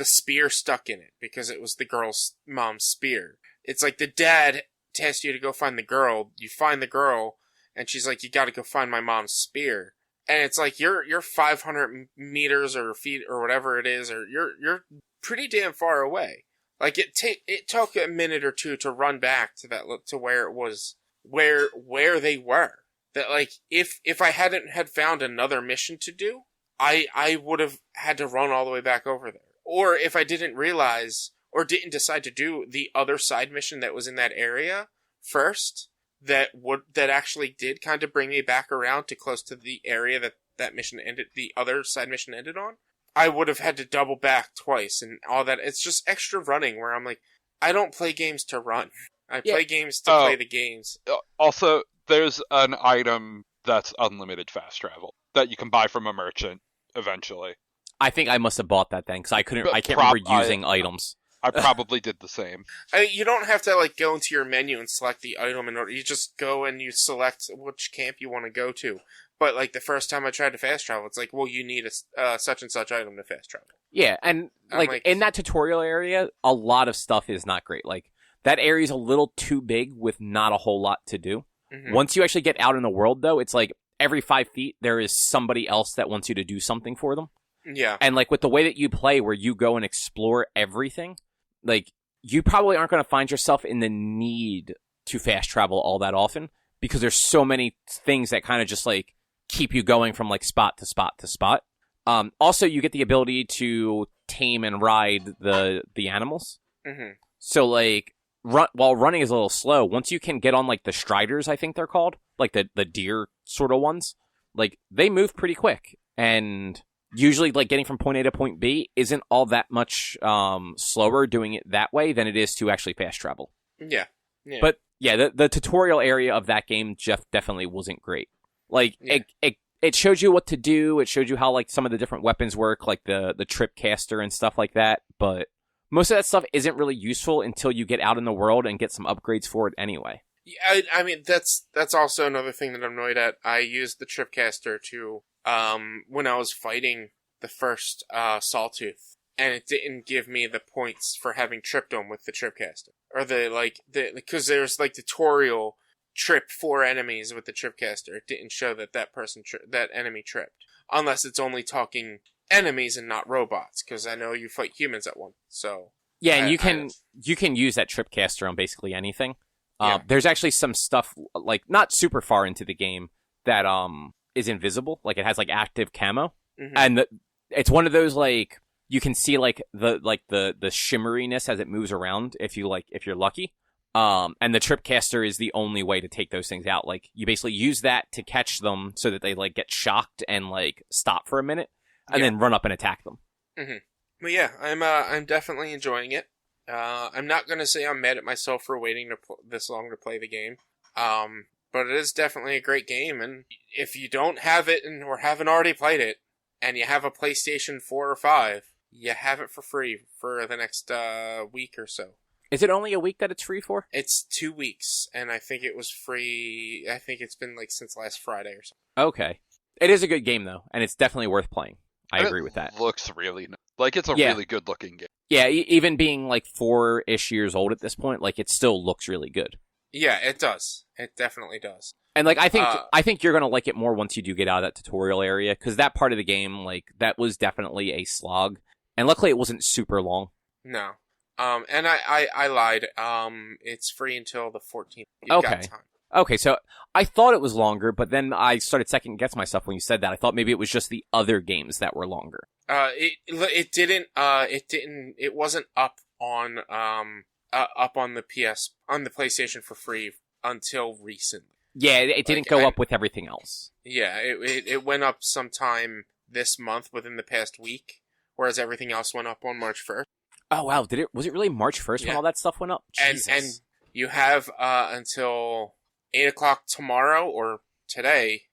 spear stuck in it, because it was the girl's mom's spear. It's like the dad asks you to go find the girl, you find the girl, and she's like, you gotta go find my mom's spear. And it's like, you're 500 meters or feet or whatever it is, or you're pretty damn far away. Like, it took a minute or two to run back to where it was, where they were. That, like, if I hadn't had found another mission to do, I would have had to run all the way back over there. Or if I didn't realize, or didn't decide to do the other side mission that was in that area first, that actually did kind of bring me back around to close to the area that mission ended, the other side mission ended on, I would have had to double back twice and all that. It's just extra running where I'm like, I don't play games to run. I play games to play the games. Also, there's an item that's unlimited fast travel that you can buy from a merchant eventually. I think I must have bought that then, because I can't remember using items. I probably did the same. You don't have to, like, go into your menu and select the item in order. You just go and you select which camp you want to go to. But, like, the first time I tried to fast travel, it's like, well, you need a such and such item to fast travel. Yeah, and, like, in that tutorial area, a lot of stuff is not great. Like, that area's a little too big with not a whole lot to do. Mm-hmm. Once you actually get out in the world, though, it's like, every 5 feet, there is somebody else that wants you to do something for them. Yeah. And, like, with the way that you play, where you go and explore everything, like, you probably aren't going to find yourself in the need to fast travel all that often, because there's so many things that kind of just, like, keep you going from, like, spot to spot to spot. Also, you get the ability to tame and ride the animals. Mm-hmm. So, like, while running is a little slow, once you can get on, like, the striders, I think they're called, like, the deer sort of ones, like, they move pretty quick. And usually, like, getting from point A to point B isn't all that much slower doing it that way than it is to actually fast travel. Yeah. But, yeah, the tutorial area of that game, definitely wasn't great. Like, it showed you what to do, it showed you how, like, some of the different weapons work, like the trip caster and stuff like that, but most of that stuff isn't really useful until you get out in the world and get some upgrades for it anyway. Yeah, I mean, that's also another thing that I'm annoyed at. I used the Tripcaster to, when I was fighting the first, Sawtooth, and it didn't give me the points for having tripped him with the Tripcaster. Or because there's, like, tutorial trip 4 enemies with the Tripcaster. It didn't show that that enemy tripped. Unless it's only talking enemies and not robots, because I know you fight humans at once, so... Yeah, and you can use that Tripcaster on basically anything. There's actually some stuff, like, not super far into the game that is invisible. Like, it has, like, active camo. Mm-hmm. And it's one of those, like, you can see, like, the shimmeriness as it moves around if you're lucky. And the Tripcaster is the only way to take those things out. Like, you basically use that to catch them so that they, like, get shocked and, like, stop for a minute, and then run up and attack them. Mm-hmm. But yeah, I'm definitely enjoying it. I'm not going to say I'm mad at myself for waiting this long to play the game. But it is definitely a great game, and if you don't have it or haven't already played it, and you have a PlayStation 4 or 5, you have it for free for the next week or so. Is it only a week that it's free for? It's 2 weeks, and I think it was free, I think it's been like since last Friday or something. Okay. It is a good game, though, and it's definitely worth playing. I agree with that. It looks really nice. Like, it's a really good looking game. Yeah, even being like 4-ish years old at this point, like, it still looks really good. Yeah, it does. It definitely does. And like, I think you're gonna like it more once you do get out of that tutorial area, because that part of the game, like, that was definitely a slog. And luckily it wasn't super long. No. And I lied. It's free until the 14th. You've got time. Okay, so I thought it was longer, but then I started second guessing myself when you said that. I thought maybe it was just the other games that were longer. It wasn't up on the PlayStation for free until recently. Yeah, it didn't go up with everything else. Yeah, it went up sometime this month within the past week, whereas everything else went up on March 1st. Oh wow, was it really March 1st when all that stuff went up? Jesus. And you have until 8 o'clock tomorrow or today,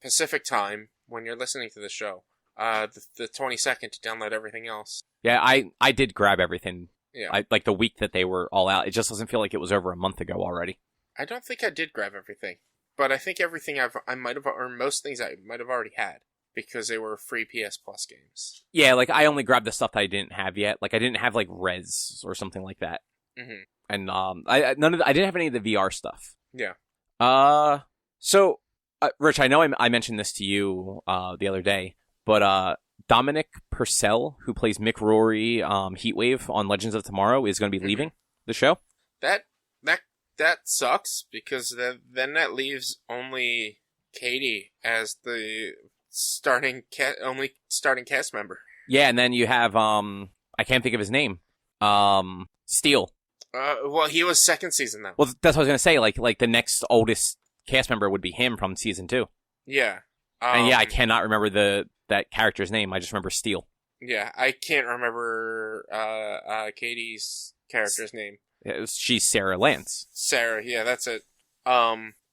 Pacific time, when you're listening to the show, the 22nd to download everything else. Yeah, I did grab everything. Yeah. Like the week that they were all out. It just doesn't feel like it was over a month ago already. I don't think I did grab everything, but I think everything I might have, or most things I might have already had, because they were free PS Plus games. Yeah, like I only grabbed the stuff that I didn't have yet. Like I didn't have like Rez or something like that. Mm-hmm. And I didn't have any of the VR stuff. Yeah. So Rich, I know I mentioned this to you the other day, but Dominic Purcell, who plays Mick Rory, Heatwave on Legends of Tomorrow, is going to be leaving the show. That sucks, because then that leaves only Katie as the only starting cast member. Yeah, and then you have I can't think of his name. Steele. Well, he was second season though. Well, that's what I was gonna say. Like the next oldest cast member would be him from season 2. Yeah. And yeah, I cannot remember that character's name. I just remember Steele. Yeah, I can't remember Katie's character's name. She's Sarah Lance. Sarah, yeah, that's it.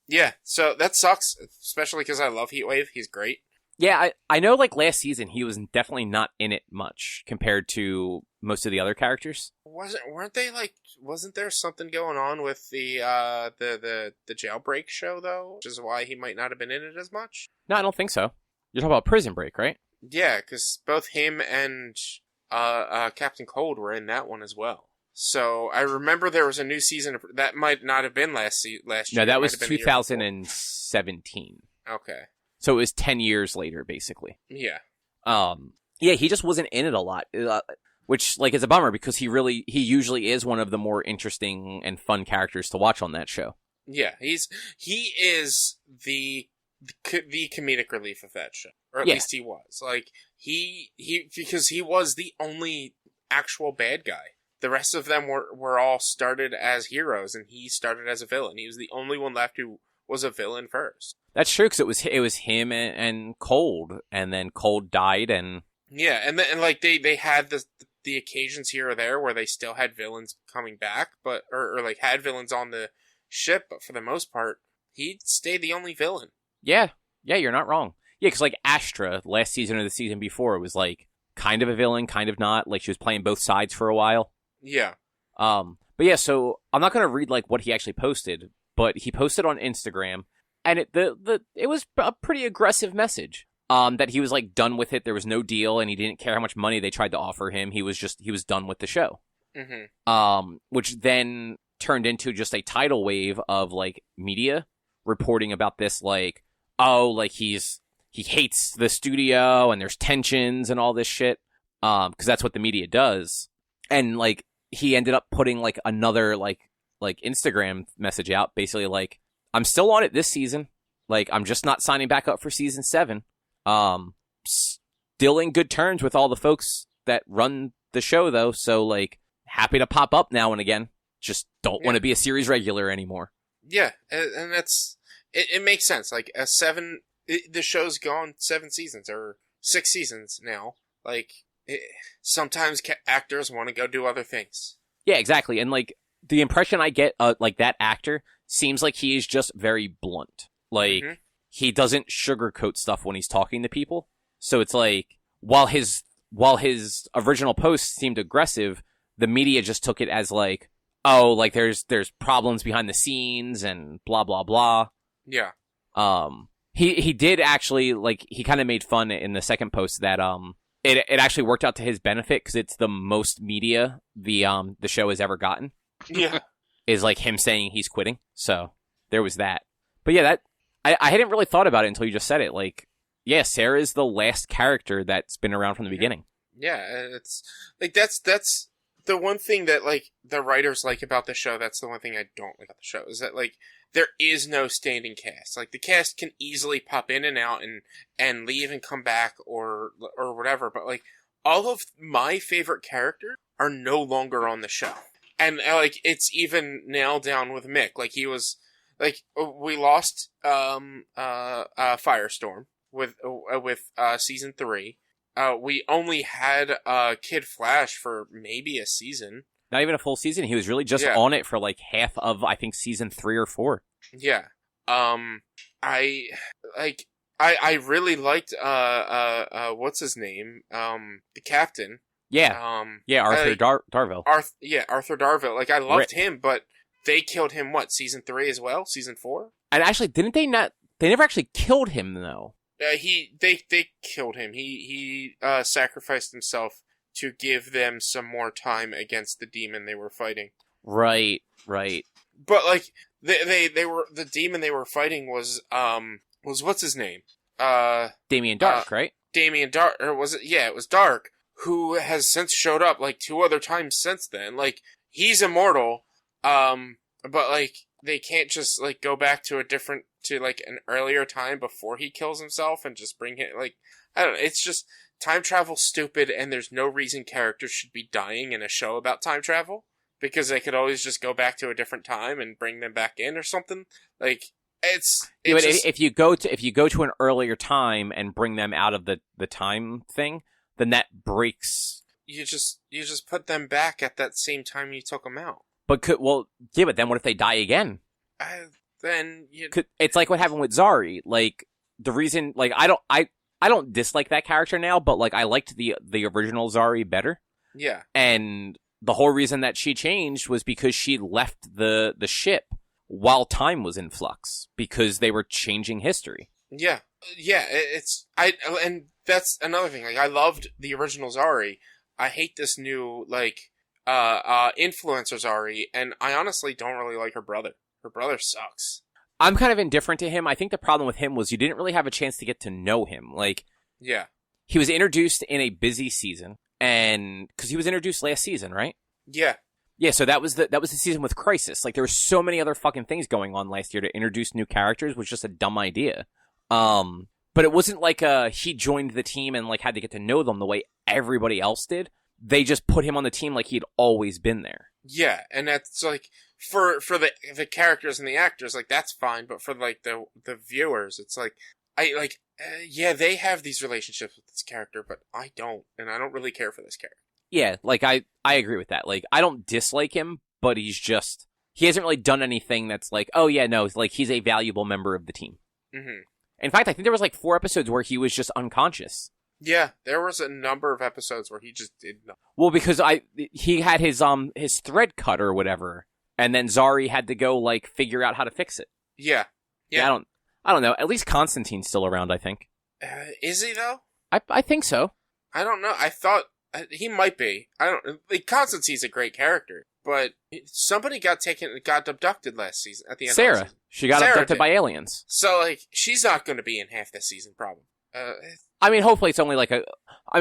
Yeah, so that sucks, especially because I love Heatwave. He's great. Yeah, I know, like, last season, he was definitely not in it much compared to most of the other characters. Wasn't there something going on with the Jailbreak show, though? Which is why he might not have been in it as much? No, I don't think so. You're talking about Prison Break, right? Yeah, because both him and Captain Cold were in that one as well. So I remember there was a new season that might not have been last year. No, that was 2017. Okay. So it was 10 years later, basically. Yeah. Yeah, he just wasn't in it a lot, which like is a bummer because he usually is one of the more interesting and fun characters to watch on that show. Yeah, he is the comedic relief of that show, or at least he was. Like because he was the only actual bad guy. The rest of them were all started as heroes, and he started as a villain. He was the only one left who was a villain first. That's true, because it was him and Cold, and then Cold died, and yeah, and like they had the occasions here or there where they still had villains coming back, but or like had villains on the ship, but for the most part, he stayed the only villain. Yeah, you're not wrong. Yeah, because like Astra, last season or the season before, was like kind of a villain, kind of not. Like she was playing both sides for a while. Yeah. But yeah, so I'm not gonna read like what he actually posted, but he posted on Instagram, and it was a pretty aggressive message. That he was like done with it. There was no deal, and he didn't care how much money they tried to offer him. He was done with the show. Mm-hmm. Which then turned into just a tidal wave of like media reporting about this, like, oh, like he hates the studio and there's tensions and all this shit. Because that's what the media does. And like he ended up putting like another like Instagram message out, basically like, I'm still on it this season. Like I'm just not signing back up for season 7. Still in good terms with all the folks that run the show though, so like happy to pop up now and again. Just don't want to be a series regular anymore. Yeah, and that's it makes sense. Like the show's gone 7 seasons or 6 seasons now. Like sometimes actors want to go do other things. Yeah, exactly. And like the impression I get, like that actor seems like he is just very blunt. Like. Mm-hmm. He doesn't sugarcoat stuff when he's talking to people. So it's like, while his original post seemed aggressive, the media just took it as like, oh, like there's problems behind the scenes and blah, blah, blah. Yeah. He did actually, like, he kind of made fun in the second post that, it actually worked out to his benefit because it's the most media the show has ever gotten. Yeah. Is like him saying he's quitting. So there was that. But yeah, I hadn't really thought about it until you just said it. Like, yeah, Sarah is the last character that's been around from the beginning. Yeah, it's like that's the one thing that like the writers like about the show. That's the one thing I don't like about the show is that like there is no standing cast. Like the cast can easily pop in and out and leave and come back or whatever. But like all of my favorite characters are no longer on the show, and like it's even nailed down with Mick. Like he was. Like we lost Firestorm with season 3. We only had Kid Flash for maybe a season. Not even a full season. He was really just on it for like half of I think season 3 or 4. Yeah. I really liked what's his name? The captain. Yeah. Arthur Darville. Arthur Darville. Like I loved him, but. They killed him, season 3 as well? Season 4? And actually, didn't they not... They never actually killed him, though. They killed him. He sacrificed himself to give them some more time against the demon they were fighting. Right. But, like, they were... The demon they were fighting was what's his name? Damien Dark, right? Damien Dark, or was it? Yeah, it was Dark, who has since showed up, like, 2 other times since then. Like, he's immortal... but like they can't just like go back to an earlier time before he kills himself and just bring him like I don't know. It's just time travel stupid, and there's no reason characters should be dying in a show about time travel because they could always just go back to a different time and bring them back in or something. Like it's but just... if you go to an earlier time and bring them out of the time thing, then that breaks. You just put them back at that same time you took them out. But but then what if they die again? Then it's like what happened with Zari. Like the reason, like I don't dislike that character now, but like I liked the original Zari better. Yeah. And the whole reason that she changed was because she left the ship while time was in flux because they were changing history. Yeah. And that's another thing. Like I loved the original Zari. I hate this new like. Influencer Zari, and I honestly don't really like her brother. Her brother sucks. I'm kind of indifferent to him. I think the problem with him was you didn't really have a chance to get to know him. Like, yeah, he was introduced in a busy season, and because he was introduced last season, right? Yeah, so that was the season with Crisis. Like, there were so many other fucking things going on last year to introduce new characters was just a dumb idea. But it wasn't like he joined the team and like had to get to know them the way everybody else did. They just put him on the team like he'd always been there. Yeah, and that's like for the characters and the actors, like that's fine, but for like the viewers, it's like they have these relationships with this character, but I don't, and I don't really care for this character. Yeah, like I agree with that. Like I don't dislike him, but he hasn't really done anything that's like, oh yeah, no, like he's a valuable member of the team. Mm-hmm. In fact, I think there was like 4 episodes where he was just unconscious. Yeah, there was a number of episodes where he just did not. Well, because he had his thread cut or whatever, and then Zari had to go like figure out how to fix it. Yeah. I don't know. At least Constantine's still around, I think. Is he though? I think so. I don't know. I thought he might be. I don't. Like, Constantine's a great character, but somebody got abducted last season at the end. Sarah. Of the season. She got Sarah abducted did. by aliens. So like, she's not going to be in half this season, probably. I mean, hopefully it's only like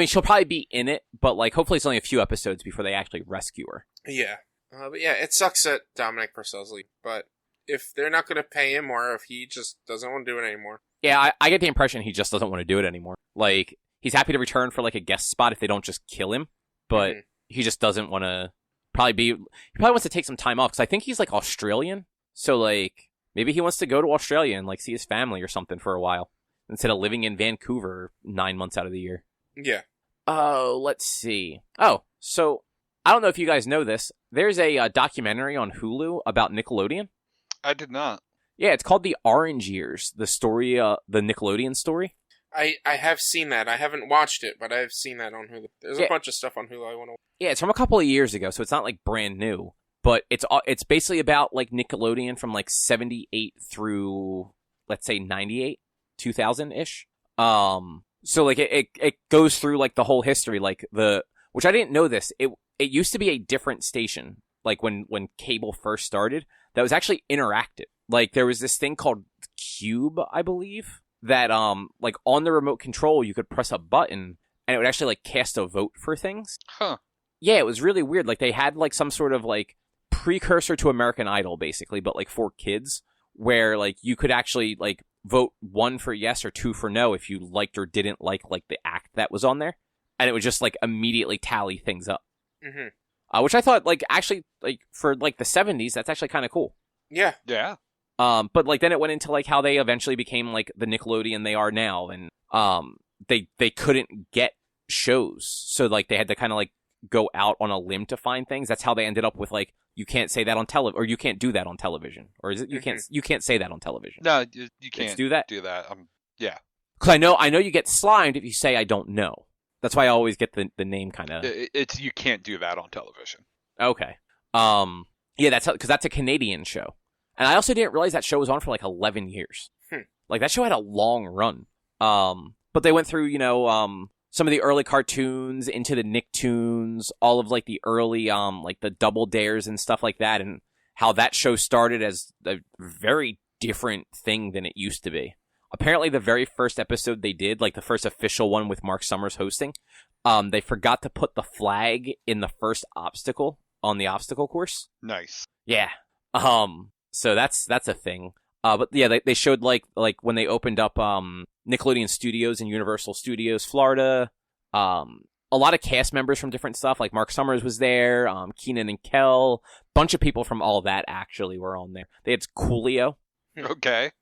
she'll probably be in it, but like, hopefully it's only a few episodes before they actually rescue her. Yeah. But yeah, it sucks that Dominic Purcell's leaving, but if they're not going to pay him, or if he just doesn't want to do it anymore. Yeah, I get the impression he just doesn't want to do it anymore. Like, he's happy to return for like a guest spot if they don't just kill him, but he just doesn't want to he probably wants to take some time off, because I think he's like Australian, so like, maybe he wants to go to Australia and like see his family or something for a while, instead of living in Vancouver 9 months out of the year. Yeah. Oh, let's see. Oh, so I don't know if you guys know this. There's a documentary on Hulu about Nickelodeon. I did not. Yeah, it's called The Orange Years, the story, the Nickelodeon story. I have seen that. I haven't watched it, but I've seen that on Hulu. There's a bunch of stuff on Hulu I want to watch. Yeah, it's from a couple of years ago, so it's not like brand new. But it's basically about like Nickelodeon from like 78 through, let's say, 98, 2000-ish. So like it goes through like the whole history, like which I didn't know this. It used to be a different station, like when cable first started, that was actually interactive. Like, there was this thing called Cube, I believe, that like on the remote control you could press a button and it would actually like cast a vote for things. Huh. Yeah, it was really weird. Like, they had like some sort of like precursor to American Idol, basically, but like for kids, where like you could actually like vote 1 for yes or 2 for no if you liked or didn't like the act that was on there, and it would just like immediately tally things up. Which I thought, like, actually, like, for like the 70s, that's actually kind of cool. Yeah. But like then it went into like how they eventually became like the Nickelodeon they are now, and they couldn't get shows, so like they had to kind of like go out on a limb to find things. That's how they ended up with like, you can't say that on television, or you can't do that on television, or is it you can't say that on television? No, you can't do that. Yeah, because I know you get slimed if you say I don't know. That's why I always get the name kind of. It's you can't do that on television. Okay. Yeah, that's because that's a Canadian show. And I also didn't realize that show was on for like 11 years. Like, that show had a long run. But they went through, some of the early cartoons into the Nicktoons, all of like the early, like the Double Dares and stuff like that, and how that show started as a very different thing than it used to be. Apparently, the very first episode they did, like the first official one with Mark Summers hosting, they forgot to put the flag in the first obstacle on the obstacle course. Nice. Yeah. So that's a thing. But yeah, they showed like when they opened up Nickelodeon Studios and Universal Studios Florida. A lot of cast members from different stuff, like Mark Summers was there, Keenan and Kel, bunch of people from all that actually were on there. They had Coolio. Okay.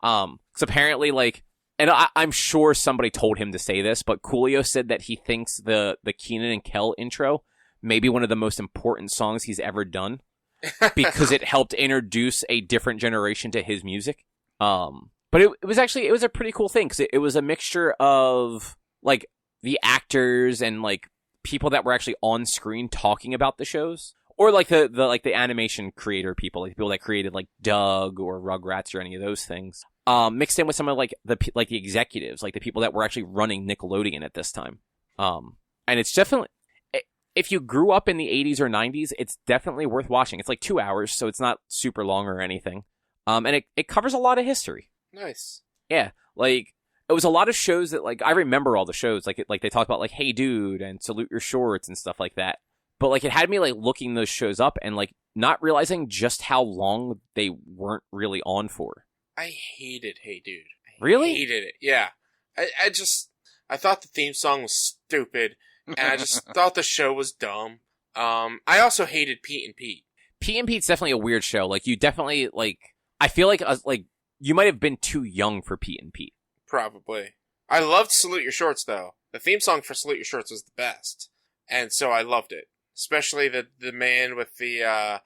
So apparently, like, and I'm sure somebody told him to say this, but Coolio said that he thinks the Keenan and Kel intro may be one of the most important songs he's ever done, because it helped introduce a different generation to his music. But it was a pretty cool thing, because it was a mixture of like the actors and like people that were actually on screen talking about the shows, or like the animation creator people, like people that created like Doug or Rugrats or any of those things, mixed in with some of like the executives, like the people that were actually running Nickelodeon at this time. And it's definitely, if you grew up in the 80s or 90s, it's definitely worth watching. It's like 2 hours, so it's not super long or anything. And it covers a lot of history. Nice. Yeah, like, it was a lot of shows that, like, I remember all the shows. Like they talked about, like, Hey Dude and Salute Your Shorts and stuff like that. But, like, it had me, like, looking those shows up and, like, not realizing just how long they weren't really on for. I hated Hey Dude. Really? Hated it, yeah. I thought the theme song was stupid, and I just thought the show was dumb. I also hated Pete and Pete. Pete and Pete's definitely a weird show. Like, you definitely, like, I feel like you might have been too young for Pete and Pete. Probably. I loved Salute Your Shorts, though. The theme song for Salute Your Shorts was the best. And so I loved it. Especially the man with the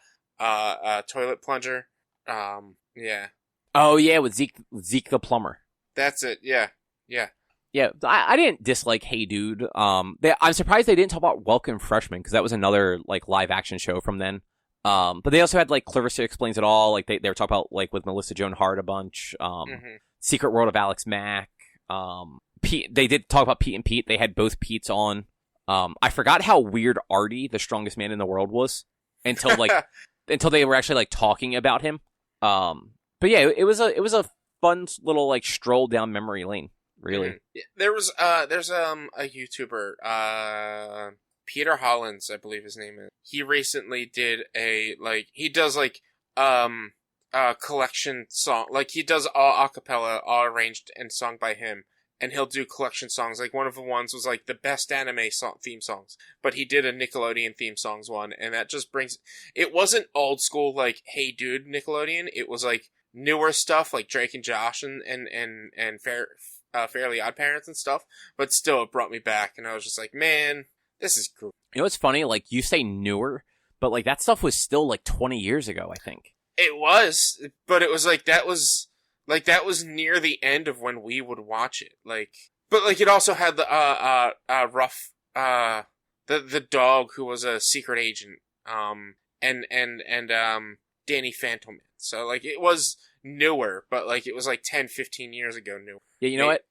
toilet plunger. Yeah. Oh, yeah, with Zeke the plumber. That's it, yeah. Yeah. Yeah, I didn't dislike Hey Dude. I'm surprised they didn't talk about Welcome Freshman, because that was another like live action show from then. But they also had like Clarissa Explains It All. Like they were talking about like with Melissa Joan Hart a bunch. Secret World of Alex Mack. Pete. They did talk about Pete and Pete. They had both Pete's on. I forgot how weird Artie, the strongest man in the world, was until until they were actually like talking about him. But yeah, it was a fun little like stroll down memory lane. Really, there's a YouTuber, Peter Hollins, I believe his name is. He recently did he does collection song, like he does all acapella, all arranged and sung by him, and he'll do collection songs. Like one of the ones was like the best anime theme songs, but he did a Nickelodeon theme songs one, and that just brings. It wasn't old school like Hey Dude Nickelodeon. It was like newer stuff like Drake and Josh and Fairly Odd Parents and stuff, but still it brought me back, and I was just like, man, this is cool. You know what's funny? Like, you say newer, but like that stuff was still like 20 years ago, I think. It was, but it was like that was near the end of when we would watch it. Like, but like it also had the the dog who was a secret agent, and Danny Phantom. So like it was newer, but like it was like 10, 15 years ago new. Yeah, you know what?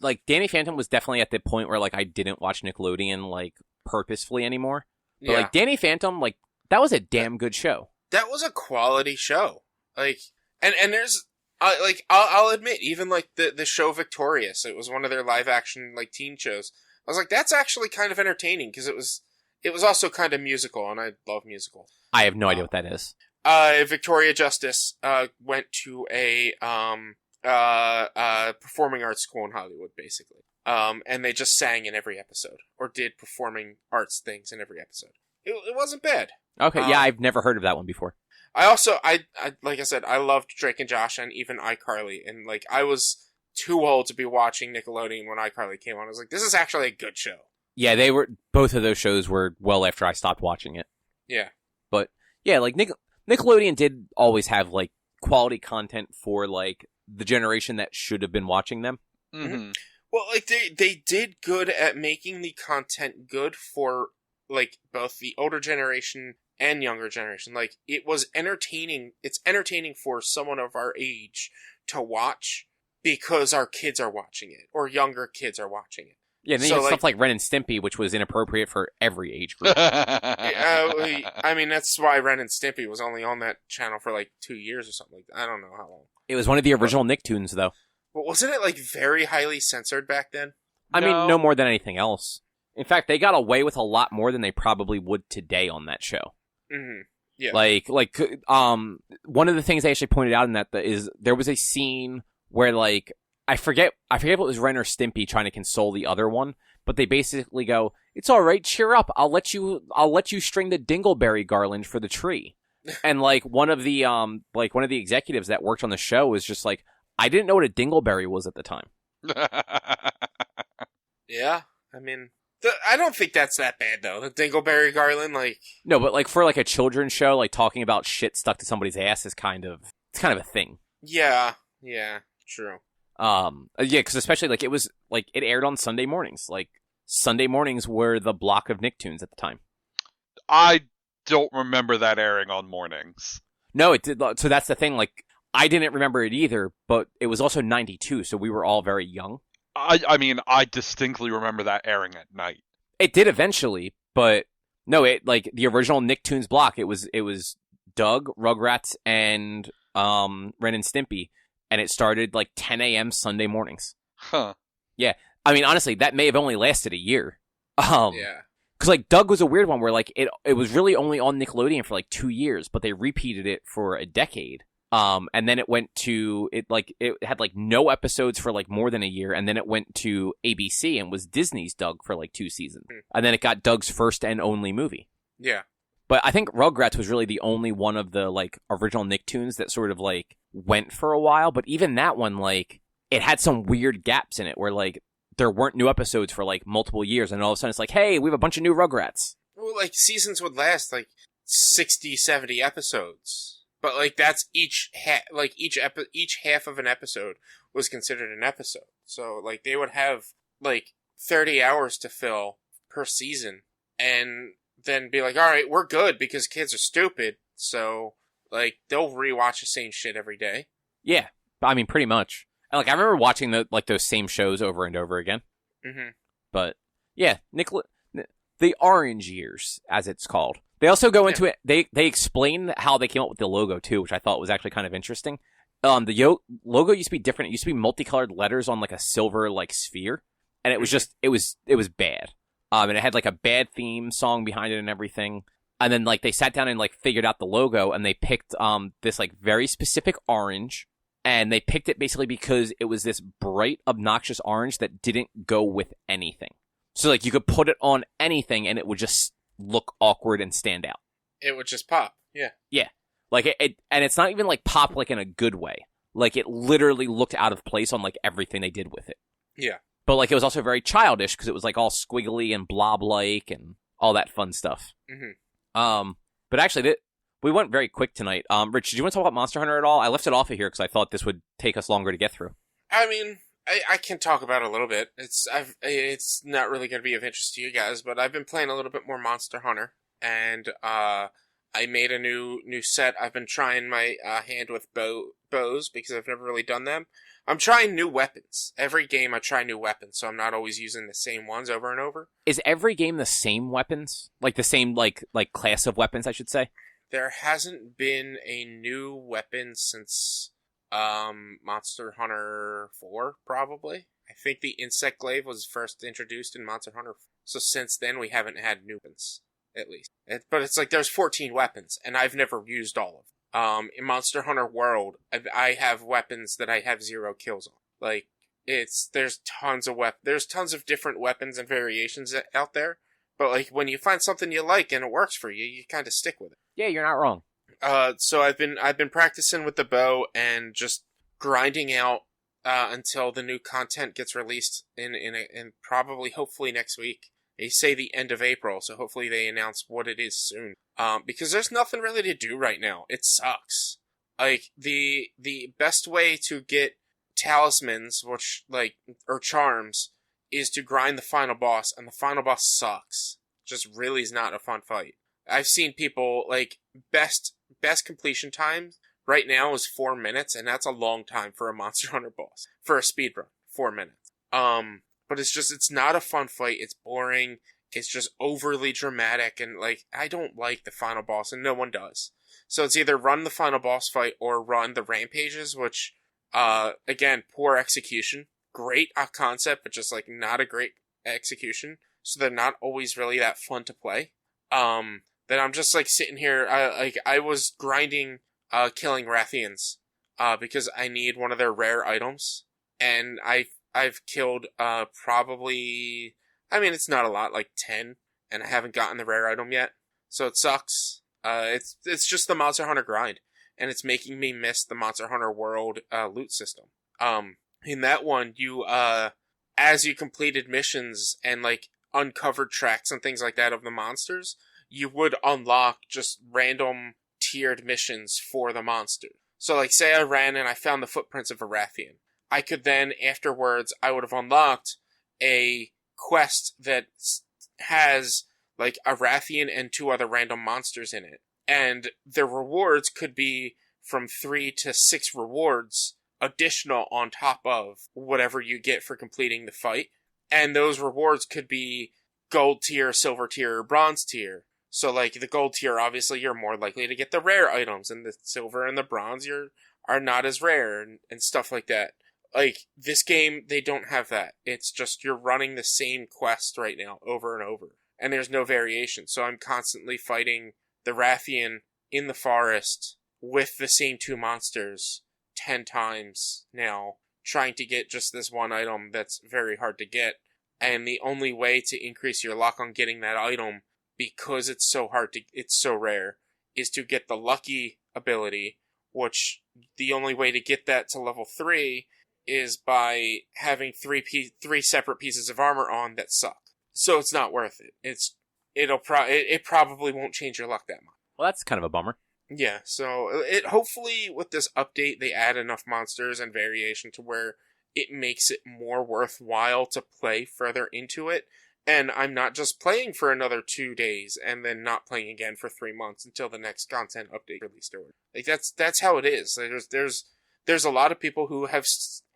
Like Danny Phantom was definitely at the point where like I didn't watch Nickelodeon like purposefully anymore. But like Danny Phantom, like that was a damn good show. That was a quality show. Like and there's I'll admit, even like the show Victorious, it was one of their live action like teen shows. I was like, that's actually kind of entertaining because it was also kind of musical, and I love musical. I have no idea what that is. Victoria Justice went to a performing arts school in Hollywood, basically. And they just sang in every episode, or did performing arts things in every episode. It wasn't bad. Okay, yeah, I've never heard of that one before. I also, I like I said, I loved Drake and Josh and even iCarly, and like I was too old to be watching Nickelodeon when iCarly came on. I was like, this is actually a good show. Yeah, both of those shows were well after I stopped watching it. Yeah. But yeah, like Nickelodeon did always have like quality content for like the generation that should have been watching them. Mm-hmm. Well, like they did good at making the content good for like both the older generation and younger generation. Like it was entertaining. It's entertaining for someone of our age to watch because our kids are watching it or younger kids are watching it. Yeah, then you had stuff like Ren and Stimpy, which was inappropriate for every age group. I mean, that's why Ren and Stimpy was only on that channel for like 2 years or something like that. I don't know how long. It was one of the original Nicktoons, though. But wasn't it like very highly censored back then? I mean, no more than anything else. In fact, they got away with a lot more than they probably would today on that show. Mm-hmm. Yeah. One of the things they actually pointed out in that is there was a scene where like I forget if it was Ren or Stimpy trying to console the other one, but they basically go, "It's all right, cheer up. I'll let you string the dingleberry garland for the tree." And like one of the executives that worked on the show was just like, "I didn't know what a dingleberry was at the time." Yeah, I mean, I don't think that's that bad though. The dingleberry garland, like no, but like for like a children's show, like talking about shit stuck to somebody's ass is kind of a thing. Yeah, true. Because especially like it was like it aired on Sunday mornings. Like Sunday mornings were the block of Nicktoons at the time. I don't remember that airing on mornings. No, it did. So that's the thing. Like I didn't remember it either, but it was also 92, so we were all very young. I mean, I distinctly remember that airing at night. It did eventually, but no, it like the original Nicktoons block. It was Doug, Rugrats, and Ren and Stimpy. And it started like 10 a.m. Sunday mornings. Huh. Yeah. I mean, honestly, that may have only lasted a year. Yeah. Because like Doug was a weird one where like it was really only on Nickelodeon for like 2 years, but they repeated it for a decade. And then it went to it had like no episodes for like more than a year, and then it went to ABC and was Disney's Doug for like 2 seasons. And then it got Doug's first and only movie. Yeah. But I think Rugrats was really the only one of the like original Nicktoons that sort of like went for a while. But even that one, like it had some weird gaps in it where like there weren't new episodes for like multiple years, and all of a sudden it's like, hey, we have a bunch of new Rugrats. Well, like seasons would last like 60, 70 episodes, but like that's each half of an episode was considered an episode. So, like, they would have, like, 30 hours to fill per season, and then be like, alright, we're good because kids are stupid, so, like, they'll rewatch the same shit every day. Yeah, I mean, pretty much. And, like, I remember watching those same shows over and over again. Mm-hmm. But, yeah, the Orange Years, as it's called. They also go into it, they explain how they came up with the logo, too, which I thought was actually kind of interesting. The logo used to be different. It used to be multicolored letters on, like, a silver, like, sphere. And it was just, it was bad. And it had, like, a bad theme song behind it and everything. And then, like, they sat down and, like, figured out the logo, and they picked, this, like, very specific orange. And they picked it basically because it was this bright, obnoxious orange that didn't go with anything. So, like, you could put it on anything, and it would just look awkward and stand out. It would just pop, yeah. Yeah. Like, and it's not even, like, pop, like, in a good way. Like, it literally looked out of place on, like, everything they did with it. Yeah. But, like, it was also very childish, because it was, like, all squiggly and blob-like, and all that fun stuff. Mm-hmm. But actually, we went very quick tonight. Rich, did you want to talk about Monster Hunter at all? I left it off of here, because I thought this would take us longer to get through. I mean, I can talk about it a little bit. It's not really going to be of interest to you guys, but I've been playing a little bit more Monster Hunter, and I made a new set. I've been trying my hand with bows because I've never really done them. I'm trying new weapons. Every game I try new weapons, so I'm not always using the same ones over and over. Is every game the same weapons? Like the same like class of weapons, I should say? There hasn't been a new weapon since Monster Hunter 4, probably. I think the Insect Glaive was first introduced in Monster Hunter 4. So since then, we haven't had new weapons, at least. But it's like there's 14 weapons, and I've never used all of them. In Monster Hunter World, I have weapons that I have 0 kills on. Like, there's tons of different weapons and variations out there. But, like, when you find something you like and it works for you, you kind of stick with it. Yeah, you're not wrong. So I've been practicing with the bow and just grinding out until the new content gets released in probably hopefully next week. They say the end of April, so hopefully they announce what it is soon. Because there's nothing really to do right now. It sucks. Like the best way to get talismans, or charms, is to grind the final boss, and the final boss sucks. Just really is not a fun fight. I've seen people, like, best completion time right now is 4 minutes, and that's a long time for a Monster Hunter boss. For a speedrun, 4 minutes. But it's not a fun fight, it's boring, it's just overly dramatic, and, like, I don't like the final boss, and no one does. So it's either run the final boss fight or run the rampages, which, again, poor execution. Great concept, but just, like, not a great execution. So they're not always really that fun to play. Then I'm just, like, sitting here, I was grinding, killing Rathians, because I need one of their rare items. And I've killed, probably, I mean, it's not a lot, like 10, and I haven't gotten the rare item yet. So it sucks. It's just the Monster Hunter grind, and it's making me miss the Monster Hunter World, loot system. In that one, you, as you completed missions and, like, uncovered tracks and things like that of the monsters, you would unlock just random tiered missions for the monster. So, like, say I ran and I found the footprints of a Rathian. I could then, afterwards, I would have unlocked a quest that has, like, a Rathian and 2 other random monsters in it. And the rewards could be from 3 to 6 rewards additional on top of whatever you get for completing the fight. And those rewards could be gold tier, silver tier, or bronze tier. So, like, the gold tier, obviously, you're more likely to get the rare items, and the silver and the bronze are not as rare, and stuff like that. Like, this game, they don't have that. It's just, you're running the same quest right now, over and over. And there's no variation. So I'm constantly fighting the Rathian in the forest with the same 2 monsters 10 times now, trying to get just this one item that's very hard to get. And the only way to increase your luck on getting that item, because it's so rare, is to get the lucky ability, which the only way to get that to level 3 is by having 3 separate pieces of armor on that suck. So it's not worth it. It probably won't change your luck that much. Well, that's kind of a bummer. Yeah, so it hopefully with this update they add enough monsters and variation to where it makes it more worthwhile to play further into it. And I'm not just playing for another 2 days and then not playing again for 3 months until the next content update released. Or like that's how it is. Like, there's a lot of people who have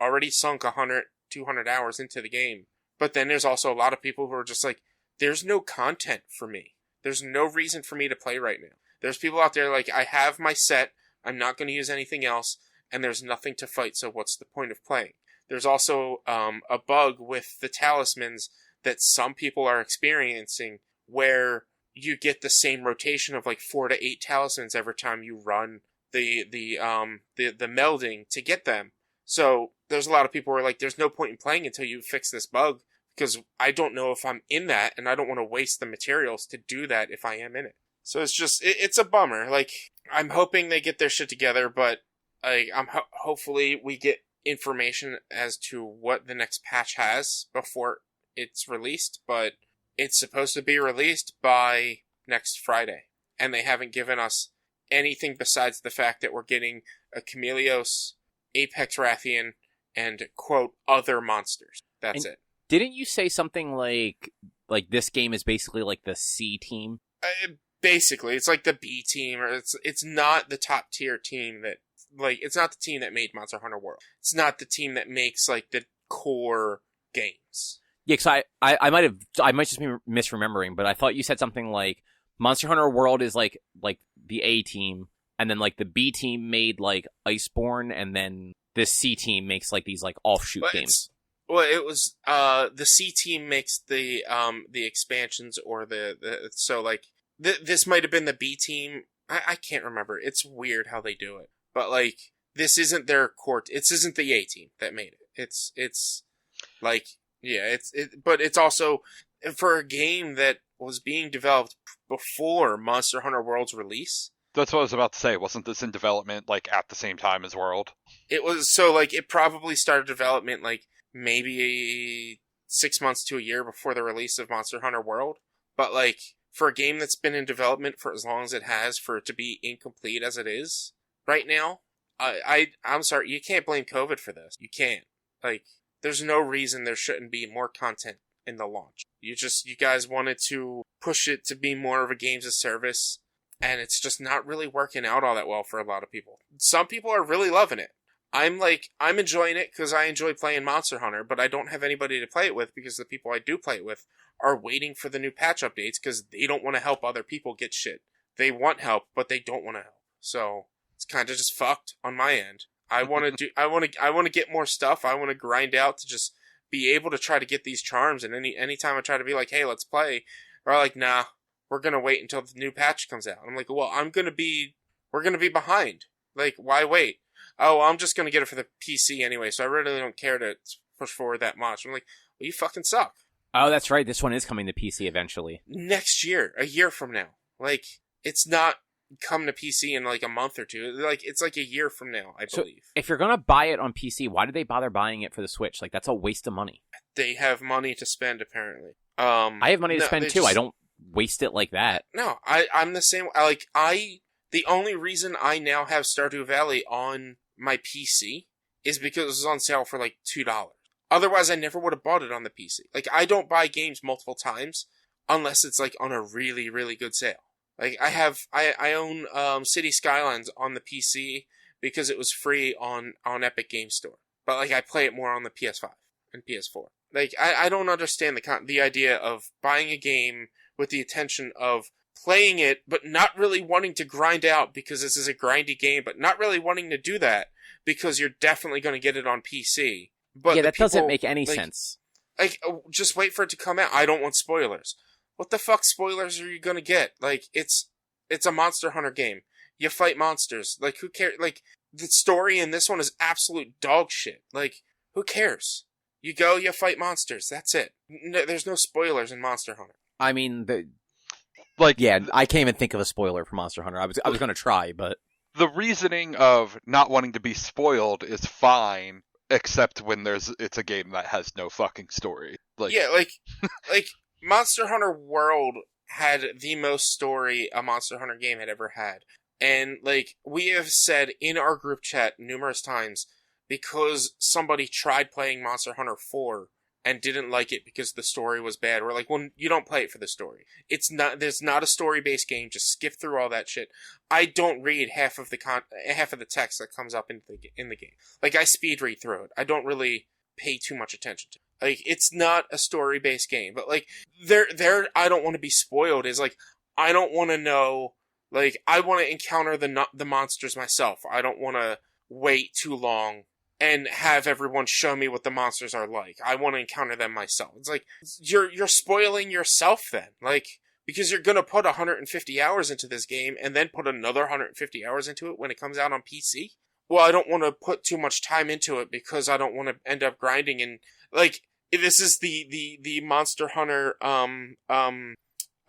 already sunk 100, 200 hours into the game, but then there's also a lot of people who are just like, there's no content for me. There's no reason for me to play right now. There's people out there like, I have my set, I'm not going to use anything else, and there's nothing to fight, so what's the point of playing? There's also a bug with the talismans that some people are experiencing where you get the same rotation of like 4 to 8 talismans every time you run the melding to get them. So there's a lot of people who are like, there's no point in playing until you fix this bug, because I don't know if I'm in that, and I don't want to waste the materials to do that if I am in it. So it's just, it's a bummer. Like, I'm hoping they get their shit together, but like, hopefully we get information as to what the next patch has before it's released, but it's supposed to be released by next Friday, and they haven't given us anything besides the fact that we're getting a Chameleos, Apex Rathian, and, quote, other monsters. That's it. Didn't you say something like this game is basically like the C team? Basically, it's like the B team, or it's not the top tier team that, like, it's not the team that made Monster Hunter World. It's not the team that makes, like, the core games. Yeah, because I might just be misremembering, but I thought you said something like Monster Hunter World is like the A team, and then like the B team made like Iceborne, and then this C team makes like these like offshoot games. Well, it was the C team makes the expansions, or so like this might have been the B team. I can't remember. It's weird how they do it, but like this isn't their core. It isn't the A team that made it. It's like, yeah, but it's also for a game that was being developed before Monster Hunter World's release. That's what I was about to say. Wasn't this in development like at the same time as World? It was, so like it probably started development like maybe 6 months to a year before the release of Monster Hunter World. But like for a game that's been in development for as long as it has, for it to be incomplete as it is right now, I'm sorry, you can't blame COVID for this. You can't. Like, there's no reason there shouldn't be more content in the launch. You guys wanted to push it to be more of a games of service, and it's just not really working out all that well for a lot of people. Some people are really loving it. I'm enjoying it because I enjoy playing Monster Hunter, but I don't have anybody to play it with because the people I do play it with are waiting for the new patch updates because they don't want to help other people get shit. They want help, but they don't want to help. So it's kind of just fucked on my end. I want to get more stuff. I want to grind out to just be able to try to get these charms. And anytime I try to be like, hey, let's play, they're like, nah, we're gonna wait until the new patch comes out. I'm like, well, we're gonna be behind. Like, why wait? Oh, I'm just gonna get it for the PC anyway, so I really don't care to push forward that much. I'm like, well, you fucking suck. Oh, that's right. This one is coming to PC eventually. Next year, a year from now. Like, it's not come to PC in like a month or two. Like, it's like a year from now, I believe. If you're gonna buy it on PC, why did they bother buying it for the Switch? Like, that's a waste of money. They have money to spend, apparently. I have money to spend too. I don't waste it like that. No, I'm the same. The only reason I now have Stardew Valley on my PC is because it was on sale for like $2. Otherwise, I never would have bought it on the PC. Like, I don't buy games multiple times unless it's like on a really, really good sale. Like, I own City Skylines on the PC because it was free on Epic Game Store. But like, I play it more on the PS5 and PS4. Like, I don't understand the idea of buying a game with the intention of playing it, but not really wanting to grind out because this is a grindy game, but not really wanting to do that because you're definitely going to get it on PC. But yeah, that doesn't make any sense. Like, just wait for it to come out. I don't want spoilers. What the fuck spoilers are you going to get? Like, it's a Monster Hunter game. You fight monsters. Like, who cares? Like, the story in this one is absolute dog shit. Like, who cares? You go, you fight monsters. That's it. There's no spoilers in Monster Hunter. I mean, yeah, I can't even think of a spoiler for Monster Hunter. I was going to try, but the reasoning of not wanting to be spoiled is fine, except when it's a game that has no fucking story. Like, yeah, like Monster Hunter World had the most story a Monster Hunter game had ever had. And, like, we have said in our group chat numerous times, because somebody tried playing Monster Hunter 4 and didn't like it because the story was bad. We're like, well, you don't play it for the story. There's not a story-based game. Just skip through all that shit. I don't read half of the text that comes up in the game. Like, I speed read through it. I don't really pay too much attention to it. Like, it's not a story-based game. But, like, I don't want to be spoiled. Is like, I don't want to know, like, I want to encounter the monsters myself. I don't want to wait too long and have everyone show me what the monsters are like. I want to encounter them myself. It's like, you're spoiling yourself then. Like, because you're gonna put 150 hours into this game and then put another 150 hours into it when it comes out on PC? Well, I don't want to put too much time into it because I don't want to end up grinding and, like, this is the Monster Hunter,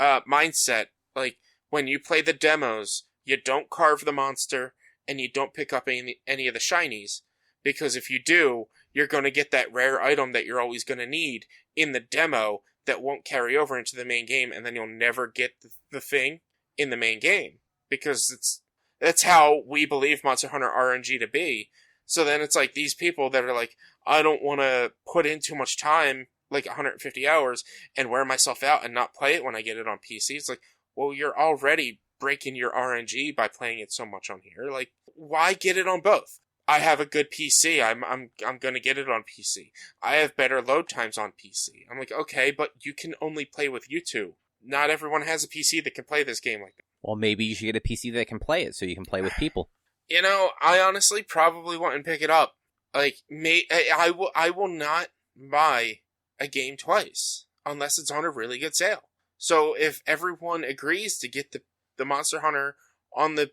mindset. Like, when you play the demos, you don't carve the monster and you don't pick up any of the shinies. Because if you do, you're going to get that rare item that you're always going to need in the demo that won't carry over into the main game, and then you'll never get the thing in the main game. Because that's how we believe Monster Hunter RNG to be. So then it's like these people that are like, I don't want to put in too much time, like 150 hours, and wear myself out and not play it when I get it on PC. It's like, well, you're already breaking your RNG by playing it so much on here. Like, why get it on both? I have a good PC. I'm gonna get it on PC. I have better load times on PC. I'm like, okay, but you can only play with you two. Not everyone has a PC that can play this game like that. Well, maybe you should get a PC that can play it so you can play with people. You know, I honestly probably won't pick it up. Like, I will not buy a game twice unless it's on a really good sale. So if everyone agrees to get the Monster Hunter on the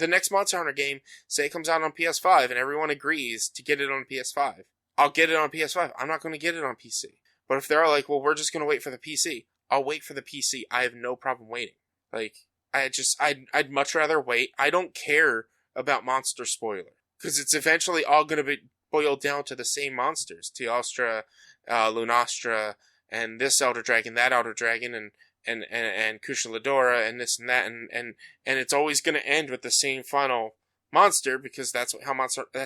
next Monster Hunter game, say it comes out on PS5 and everyone agrees to get it on PS5, I'll get it on PS5. I'm not going to get it on PC. But if they're like, well, we're just going to wait for the PC, I'll wait for the PC. I have no problem waiting. Like, I'd much rather wait. I don't care about monster spoiler because it's eventually all going to be boiled down to the same monsters: Teostra, Lunastra, and this Elder Dragon, that Elder Dragon, and Kushaladora, and this and that, and it's always going to end with the same final monster because that's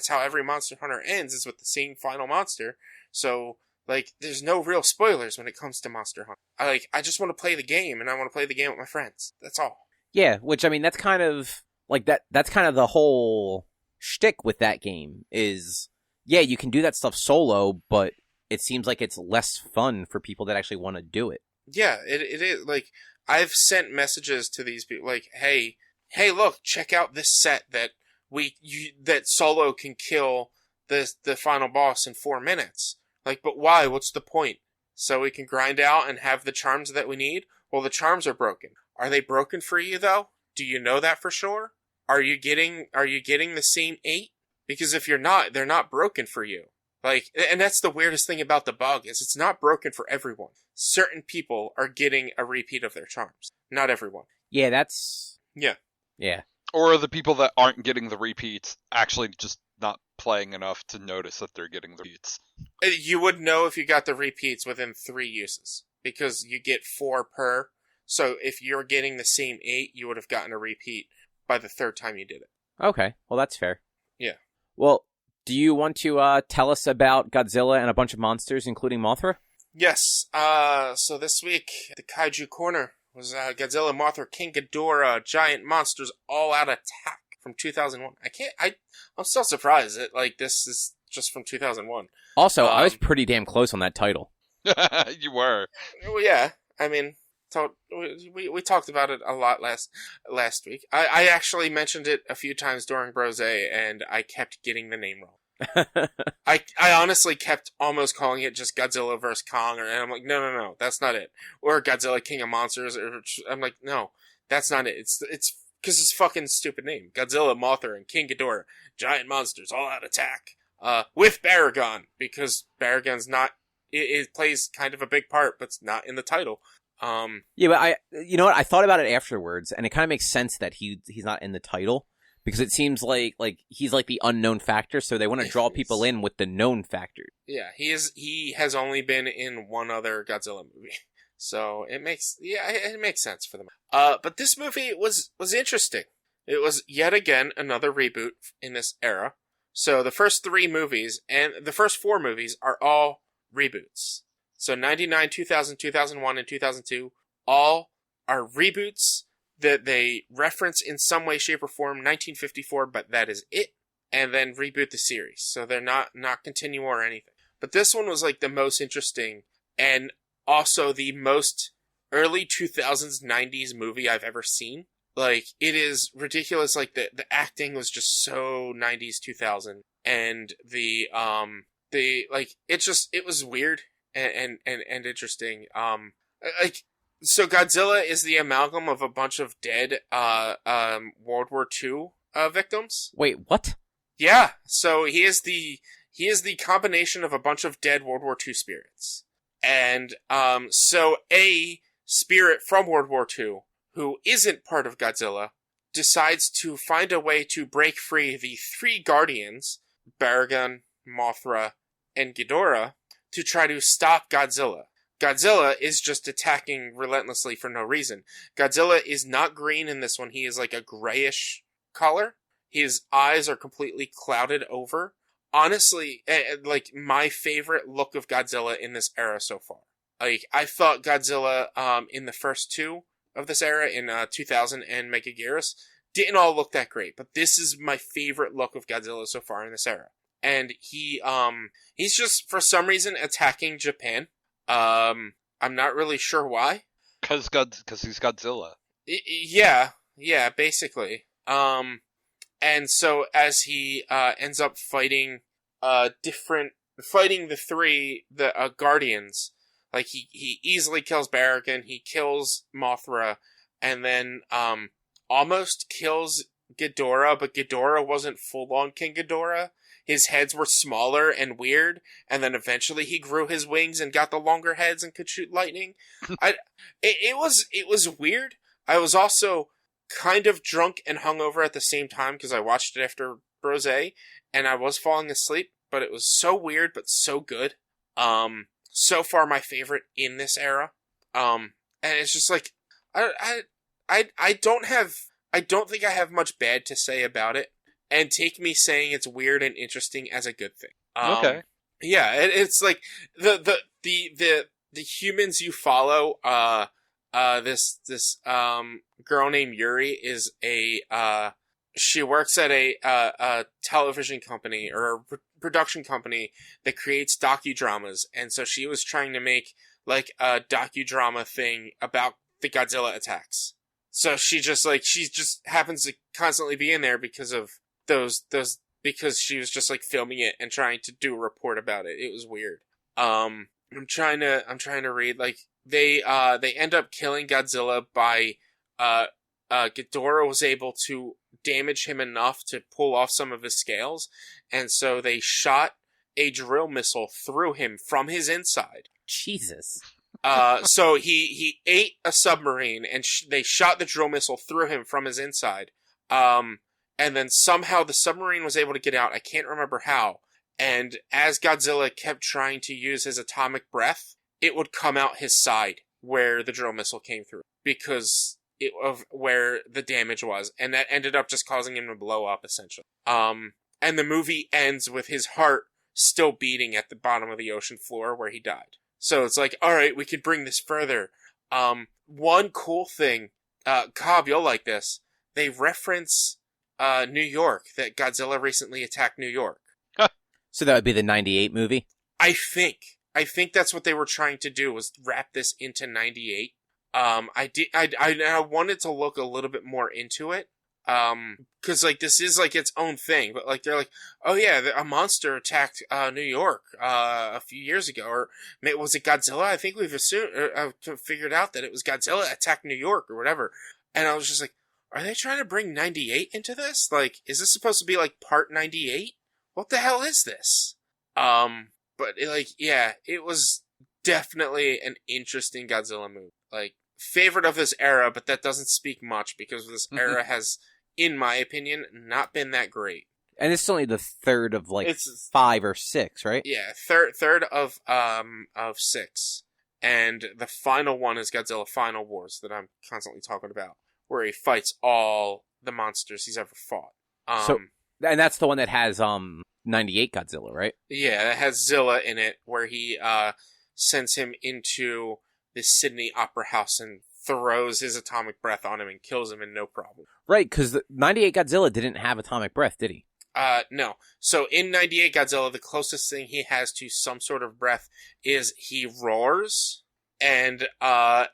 how every Monster Hunter ends, is with the same final monster. So, like, there's no real spoilers when it comes to Monster Hunter. I just want to play the game, and I want to play the game with my friends. That's all. Yeah, which, I mean, that's kind of like that's kind of the whole shtick with that game is, yeah, you can do that stuff solo, but it seems like it's less fun for people that actually want to do it. Yeah, it is. Like, I've sent messages to these people, like, hey, look, check out this set that that solo can kill the final boss in 4 minutes. Like, but why? What's the point? So we can grind out and have the charms that we need? Well, the charms are broken. Are they broken for you, though? Do you know that for sure? Are you getting the same 8? Because if you're not, they're not broken for you. Like, and that's the weirdest thing about the bug, is it's not broken for everyone. Certain people are getting a repeat of their charms. Not everyone. Yeah, that's... Yeah. Yeah. Or the people that aren't getting the repeats actually just not playing enough to notice that they're getting the repeats. You would know if you got the repeats within 3 uses, because you get 4 per. So if you're getting the same 8, you would have gotten a repeat by the 3rd time you did it. Okay, well, that's fair. Yeah. Well, do you want to tell us about Godzilla and a bunch of monsters, including Mothra? Yes. So this week, the Kaiju Corner was Godzilla, Mothra, King Ghidorah, Giant Monsters All Out Attack from 2001. I'm still surprised that, like, this is just from 2001. Also, I was pretty damn close on that title. You were. Well, yeah. I mean, we talked about it a lot last week. I actually mentioned it a few times during Brose, and I kept getting the name wrong. I honestly kept almost calling it just Godzilla vs. Kong, and I'm like, no, that's not it. Or Godzilla King of Monsters. I'm like, no, that's not it. It's because it's fucking stupid name. Godzilla, Mothra, and King Ghidorah, Giant Monsters All Out Attack. With Baragon, because Baragon's not. It plays kind of a big part, but it's not in the title. Yeah, but you know what? I thought about it afterwards, and it kind of makes sense that he's not in the title, because it seems like he's like the unknown factor, so they want to draw people in with the known factor. Yeah, he has only been in one other Godzilla movie, so it makes sense for them. But this movie was interesting. It was yet again another reboot in this era. So the first 3 movies and the first 4 movies are all reboots. So 99, 2000, 2001, and 2002 all are reboots that they reference in some way, shape, or form 1954, but that is it. And then reboot the series. So they're not continual or anything. But this one was like the most interesting and also the most early 2000s, 90s movie I've ever seen. Like, it is ridiculous. Like, the acting was just so 90s, 2000. And it was weird and interesting. So Godzilla is the amalgam of a bunch of dead, World War II, victims. Wait, what? Yeah. So he is the combination of a bunch of dead World War II spirits. And, so a spirit from World War II, who isn't part of Godzilla, decides to find a way to break free the 3 guardians, Baragon, Mothra, and Ghidorah, to try to stop Godzilla. Godzilla is just attacking relentlessly for no reason. Godzilla is not green in this one. He is like a grayish color. His eyes are completely clouded over. Honestly, like, my favorite look of Godzilla in this era so far. Like, I thought Godzilla, in the first 2 of this era, in 2000 and Mechagodzilla, didn't all look that great. But this is my favorite look of Godzilla so far in this era. And he's just, for some reason, attacking Japan. I'm not really sure why. Cause he's Godzilla. Yeah, basically. And so as he ends up fighting the 3 guardians, like he easily kills Baragon, he kills Mothra, and then almost kills Ghidorah, but Ghidorah wasn't full on King Ghidorah. His heads were smaller and weird, and then eventually he grew his wings and got the longer heads and could shoot lightning. It was weird. I was also kind of drunk and hungover at the same time because I watched it after Brose, and I was falling asleep, but it was so weird but so good. So far my favorite in this era. And it's just like I don't think I have much bad to say about it, and take me saying it's weird and interesting as a good thing. Okay. Yeah, it's like the humans you follow. This girl named Yuri is she works at a television company or a production company that creates docudramas, and so she was trying to make like a docudrama thing about the Godzilla attacks. So she just happens to constantly be in there because of those because she was just like filming it and trying to do a report about it. It was weird. I'm trying to read, like, they end up killing Godzilla by Ghidorah was able to damage him enough to pull off some of his scales, and so they shot a drill missile through him from his inside. Jesus. So he ate a submarine, and they shot the drill missile through him from his inside. And then somehow the submarine was able to get out. I can't remember how. And as Godzilla kept trying to use his atomic breath, it would come out his side where the drill missile came through because of where the damage was. And that ended up just causing him to blow up, essentially. And the movie ends with his heart still beating at the bottom of the ocean floor where he died. So it's like, all right, we could bring this further. One cool thing, Cobb, you'll like this. They reference New York, that Godzilla recently attacked New York. So that would be the 98 movie? I think that's what they were trying to do, was wrap this into 98. I wanted to look a little bit more into it. Cause like this is like its own thing, but like they're like, oh yeah, a monster attacked New York a few years ago, or was it Godzilla? I think we've assumed figured out that it was Godzilla attacked New York or whatever. And I was just like, are they trying to bring 98 into this? Like, is this supposed to be like part 98? What the hell is this? But it was definitely an interesting Godzilla movie. Like, favorite of this era, but that doesn't speak much because this era has, in my opinion, not been that great. And it's only the third of like 5 or 6, right? Yeah, third of 6. And the final one is Godzilla Final Wars that I'm constantly talking about, where he fights all the monsters he's ever fought. And that's the one that has 98 Godzilla, right? Yeah, it has Zilla in it, where he sends him into the Sydney Opera House and throws his atomic breath on him and kills him in no problem. Right, because 98 Godzilla didn't have atomic breath, did he? No. So in 98 Godzilla, the closest thing he has to some sort of breath is he roars, and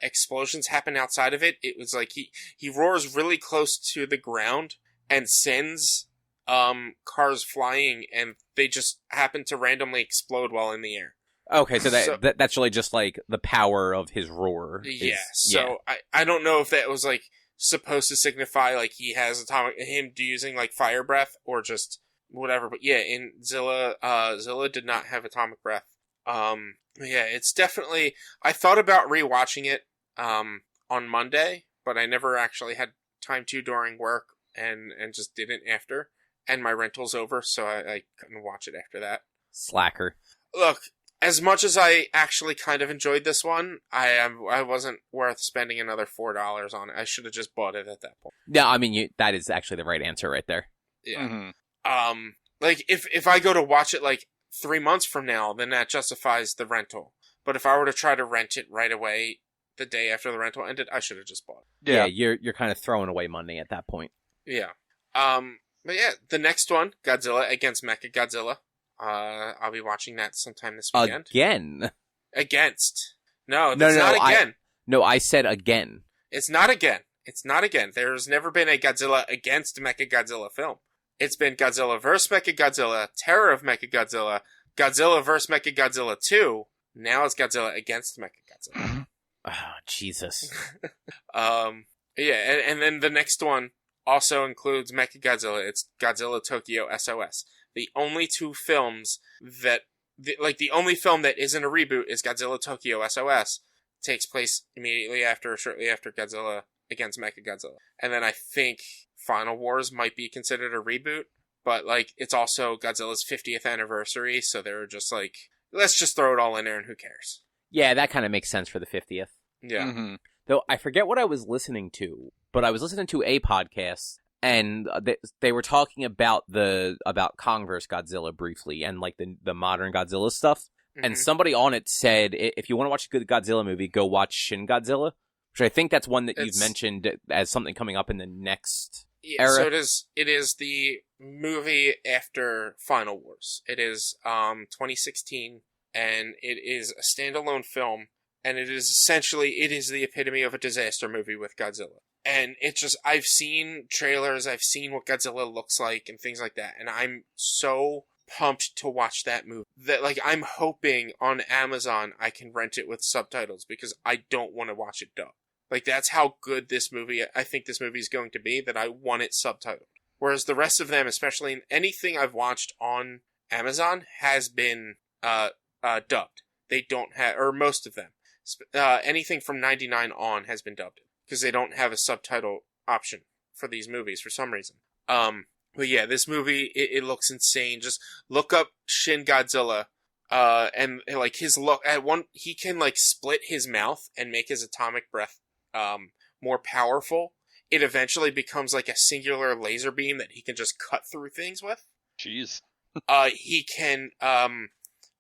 explosions happen outside of it. It was like he roars really close to the ground and sends cars flying, and they just happen to randomly explode while in the air. Okay, so that's really just like the power of his roar. I don't know if that was like supposed to signify like he has him using like fire breath or just whatever, but yeah, in Zilla did not have atomic breath. Yeah, it's definitely, I thought about rewatching it on Monday, but I never actually had time to during work and just didn't after, and my rental's over, so I couldn't watch it after that. Slacker. Look, as much as I actually kind of enjoyed this one, I wasn't worth spending another $4 on it. I should have just bought it at that point. Yeah, I mean, that is actually the right answer right there. Yeah. Mm-hmm. Like, if I go to watch it, like, 3 months from now, then that justifies the rental. But if I were to try to rent it right away the day after the rental ended, I should have just bought it. Yeah, you're kind of throwing away money at that point. Yeah. But yeah, the next one, Godzilla against Mechagodzilla. I'll be watching that sometime this weekend. Against. No, that's not again. I said again. It's not again. It's not again. There's never been a Godzilla against Mechagodzilla film. It's been Godzilla vs. Mechagodzilla, Terror of Mechagodzilla, Godzilla vs. Mechagodzilla 2. Now it's Godzilla against Mechagodzilla. Oh, Jesus. Yeah, and then the next one also includes Mechagodzilla. It's Godzilla Tokyo SOS. The only two films that, the only film that isn't a reboot is Godzilla Tokyo SOS. It takes place immediately after, shortly after Godzilla against Mechagodzilla. And then I think Final Wars might be considered a reboot, but, like, it's also Godzilla's 50th anniversary, so they were just like, let's just throw it all in there and who cares? Yeah, that kind of makes sense for the 50th. Yeah. Mm-hmm. Though I forget what I was listening to, but I was listening to a podcast, and they were talking about Kong vs. Godzilla briefly, and like the modern Godzilla stuff. Mm-hmm. And somebody on it said, if you want to watch a good Godzilla movie, go watch Shin Godzilla, which I think that's one that you've mentioned as something coming up in the next era. So it is the movie after Final Wars. It is 2016, and it is a standalone film, and it is the epitome of a disaster movie with Godzilla. And it's just, I've seen trailers, I've seen what Godzilla looks like and things like that, and I'm so pumped to watch that movie that, like, I'm hoping on Amazon I can rent it with subtitles because I don't want to watch it dubbed. Like, that's how good I think this movie is going to be, that I want it subtitled. Whereas the rest of them, especially anything I've watched on Amazon, has been dubbed. They don't have, or most of them. Anything from 99 on has been dubbed because they don't have a subtitle option for these movies for some reason. But yeah, this movie, it looks insane. Just look up Shin Godzilla, and like his look he can like split his mouth and make his atomic breath more powerful. It eventually becomes like a singular laser beam that he can just cut through things with. Jeez. He can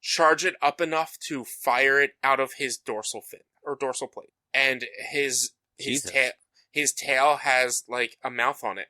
charge it up enough to fire it out of his dorsal fin or dorsal plate, and his tail has like a mouth on it.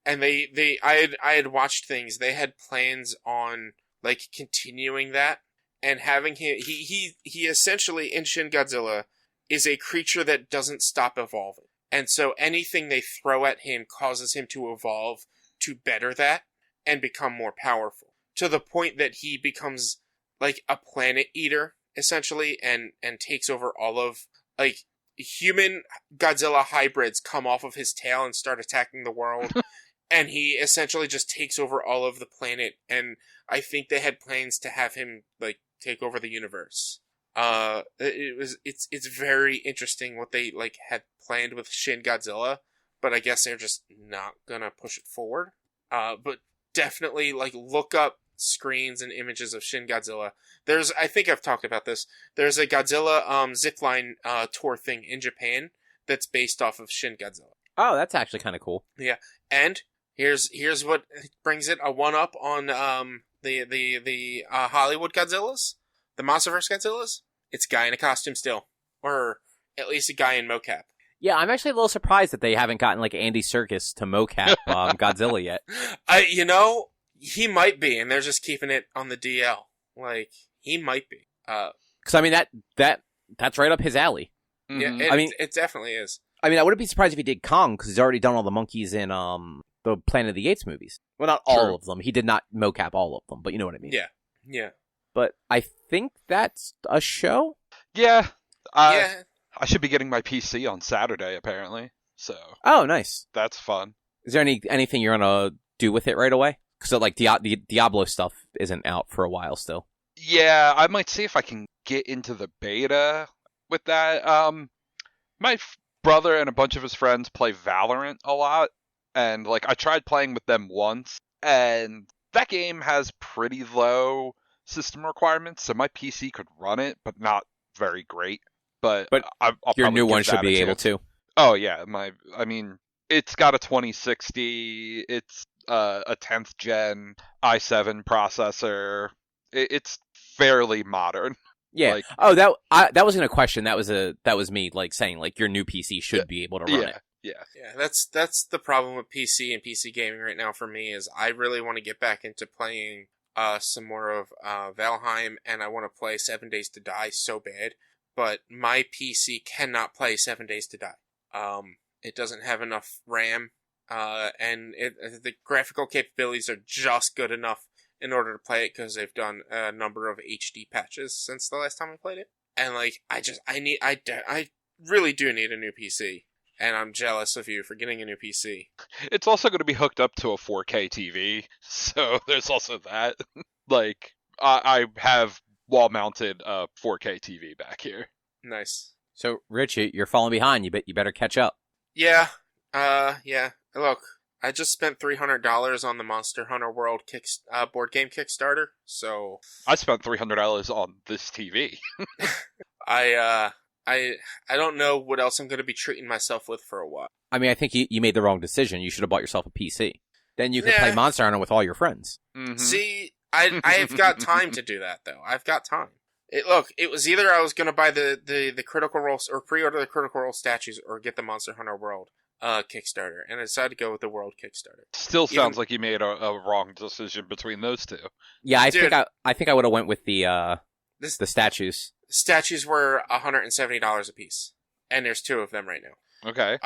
And I had watched things. They had plans on like continuing that and having him. He essentially in Shin Godzilla is a creature that doesn't stop evolving, and so anything they throw at him causes him to evolve to better that and become more powerful, to the point that he becomes like a planet eater essentially, and takes over all of, like, human Godzilla hybrids come off of his tail and start attacking the world. And he essentially just takes over all of the planet, and I think they had plans to have him, like, take over the universe. It's very interesting what they, like, had planned with Shin Godzilla, but I guess they're just not gonna push it forward. But definitely, like, look up screens and images of Shin Godzilla. I think I've talked about this, there's a Godzilla zipline tour thing in Japan that's based off of Shin Godzilla. Oh, that's actually kind of cool. Yeah, and here's what brings it a one up on the Hollywood Godzillas, the Monsterverse Godzillas. It's a guy in a costume still, or at least a guy in mocap. Yeah, I'm actually a little surprised that they haven't gotten like Andy Serkis to mocap Godzilla yet. He might be, and they're just keeping it on the DL. Like, he might be. Because I mean that's right up his alley. Mhm. Yeah, I mean, it definitely is. I mean, I wouldn't be surprised if he did Kong because he's already done all the monkeys in the Planet of the Apes movies. Well, not all True. of them. He did not mocap all of them, but you know what I mean. Yeah. But I think that's a show. Yeah. Yeah. I should be getting my PC on Saturday, apparently. So Oh, nice. that's fun. Is there anything you're gonna do with it right away? Because like the Diablo stuff isn't out for a while still. Yeah, I might see if I can get into the beta with that. My brother and a bunch of his friends play Valorant a lot, and like I tried playing with them once, and that game has pretty low system requirements, so my PC could run it, but not very great. But I'll Your probably new give one should that a be able chance. to. Oh yeah, it's got a 2060. It's a 10th gen i7 processor. It's fairly modern. Yeah. Like- that wasn't a question. That was me like saying like your new PC should be able to run it. Yeah. Yeah, that's the problem with PC and PC gaming right now for me is I really want to get back into playing some more of Valheim, and I want to play 7 Days to Die so bad, but my PC cannot play 7 Days to Die. It doesn't have enough RAM, and the graphical capabilities are just good enough in order to play it because they've done a number of HD patches since the last time I played it. And like, I really do need a new PC. And I'm jealous of you for getting a new PC. It's also going to be hooked up to a 4K TV, so there's also that. Like, I have wall-mounted 4K TV back here. Nice. So Rich, you're falling behind. You better catch up. Yeah. Yeah. Look, I just spent $300 on the Monster Hunter World board game Kickstarter, so I spent $300 on this TV. I don't know what else I'm going to be treating myself with for a while. I mean, I think you made the wrong decision. You should have bought yourself a PC. Then you could Nah. play Monster Hunter with all your friends. Mhm. See, I've got time to do that, though. I've got time. It was either I was going to buy the Critical Role, or pre-order the Critical Role statues, or get the Monster Hunter World Kickstarter, and I decided to go with the World Kickstarter. Still sounds Even- like you made a wrong decision between those two. Yeah, I Dude. think I would have went with the This statues. statues were $170 a piece, and there's 2 of them right now. Okay.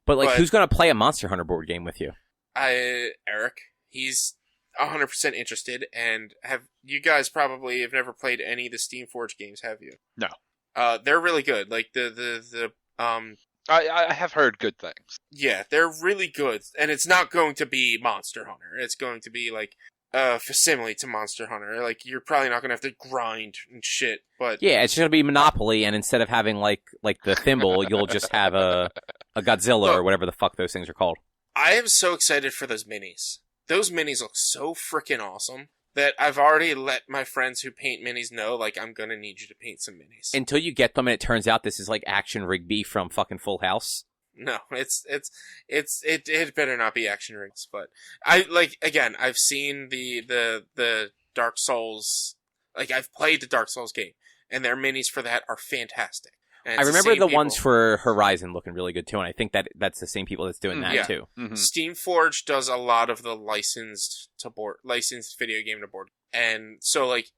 But like, But- who's gonna play a Monster Hunter board game with you? Eric, he's 100% interested, and you guys probably have never played any of the Steamforged games, have you? No. They're really good. Like I have heard good things. yeah, they're really good, and it's not going to be Monster Hunter. It's going to be like facsimile to Monster Hunter. Like, you're probably not gonna have to grind and shit, but Yeah, it's just gonna be Monopoly, and instead of having like the thimble, you'll just have a Godzilla or Look. whatever the fuck those things are called. I am so excited for those minis. Those minis look so freaking awesome that I've already let my friends who paint minis know, like, I'm gonna need you to paint some minis. Until you get them, and it turns out this is like Action Rigby from fucking Full House. No, it better not be action rigs, but I've seen the Dark Souls, like, I've played the Dark Souls game, and their minis for that are fantastic. And I it's remember same the people. ones for Horizon looking really good too, and I think that's the same people that's doing that Yeah. too. Mhm. Steamforged does a lot of the licensed video game to board, and so like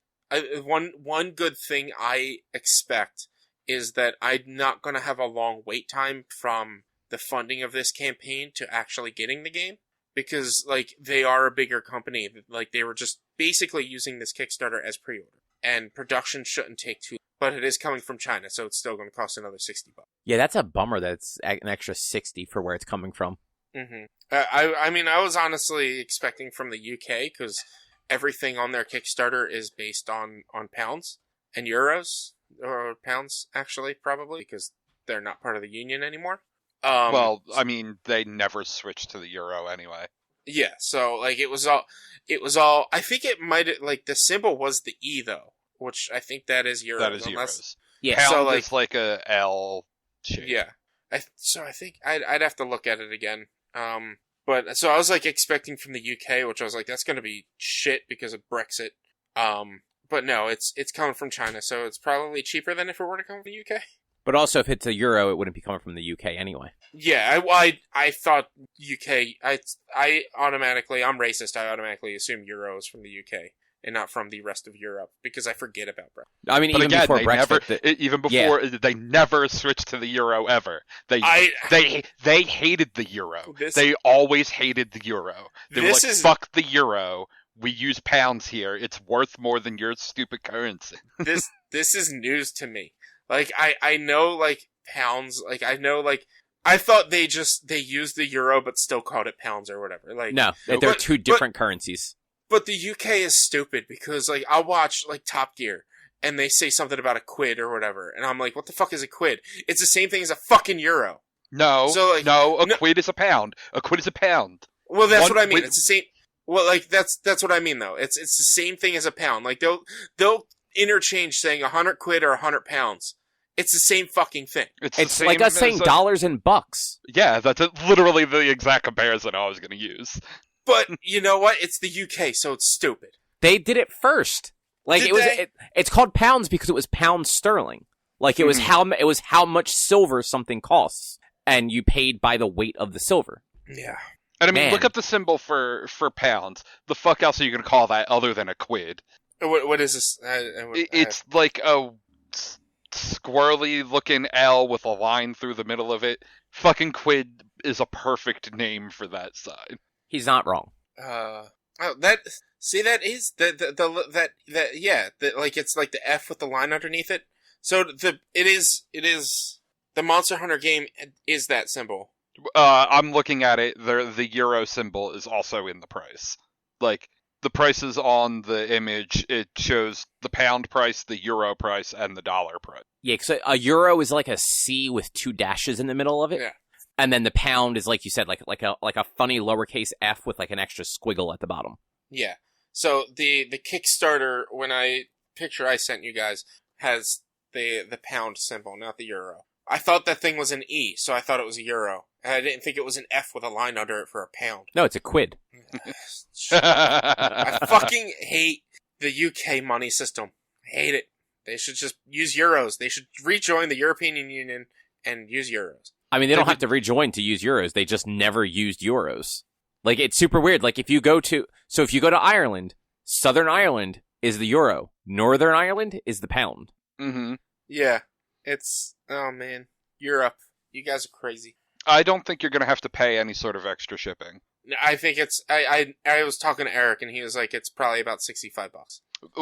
one good thing I expect is that I'm not going to have a long wait time from the funding of this campaign to actually getting the game, because like they are a bigger company. Like, they were just basically using this Kickstarter as pre-order, and production shouldn't take too. But it is coming from China, so it's still going to cost another $60. Yeah, that's a bummer. That's an extra 60 for where it's coming from. Mm-hmm. I mean, I was honestly expecting from the UK, because everything on their Kickstarter is based on pounds and euros, or pounds actually, probably, because they're not part of the union anymore. Well, I mean, they never switched to the euro anyway. Yeah, so like it was all. I think it might, like, the symbol was the E though, which I think that is euros. That is unless, euros. Yeah, Pound so, like- is like a L shape. Yeah, I think I'd have to look at it again. But so I was like expecting from the UK, which I was like, that's going to be shit because of Brexit. But no, it's coming from China, so it's probably cheaper than if it were to come from the UK. But also, if it's a euro, it wouldn't be coming from the UK anyway. Yeah, I thought UK. I automatically, I'm racist. I automatically assume euros from the UK and not from the rest of Europe because I forget about Brexit. I mean, But even again, before they Brexit, they never switched to the euro ever. They hated the euro. They always hated the euro. They were like, fuck the euro. We use pounds here. It's worth more than your stupid currency. This is news to me. Like, I know, like, pounds, like, I know, like, I thought they used the euro but still called it pounds or whatever. Like, no, they're two different currencies. But the UK is stupid because, like, I'll watch, like, Top Gear and they say something about a quid or whatever, and I'm like, what the fuck is a quid? It's the same thing as a fucking euro. No, so, like, quid is a pound. A quid is a pound. Well, that's what I mean. It's the same. Well, like, that's what I mean, though. It's the same thing as a pound. Like, they'll interchange saying 100 quid or 100 pounds. It's the same fucking thing. It's like us saying dollars and bucks. Yeah, that's literally the exact comparison I was going to use. But you know what? It's the UK, so it's stupid. They did it first. Like it's called pounds because it was pound sterling. Like it was how much silver something costs, and you paid by the weight of the silver. Yeah. And I mean, look up the symbol for pounds. The fuck else are you going to call that other than a quid? What is this? It's like a squirrely looking L with a line through the middle of it. Fucking quid is a perfect name for that sign. He's not wrong. That is like it's like the F with the line underneath it. So it is the Monster Hunter game is that symbol. I'm looking at it. The euro symbol is also in the price. Like, the prices on the image, it shows the pound price, the euro price, and the dollar price. Yeah, because a euro is like a C with two dashes in the middle of it. Yeah. And then the pound is, like you said, like a funny lowercase f with like an extra squiggle at the bottom. Yeah. So the Kickstarter picture I sent you guys has the pound symbol, not the euro. I thought that thing was an E, so I thought it was a euro. And I didn't think it was an F with a line under it for a pound. No, it's a quid. I fucking hate the UK money system. I hate it. They should just use euros. They should rejoin the European Union and use euros. I mean, they don't have to rejoin to use euros. They just never used euros. Like, it's super weird. Like, if you go to Ireland, Southern Ireland is the euro. Northern Ireland is the pound. Mm-hmm. Yeah. Oh man. Europe. You guys are crazy. I don't think you're going to have to pay any sort of extra shipping. I think I was talking to Eric and he was like, it's probably about $65.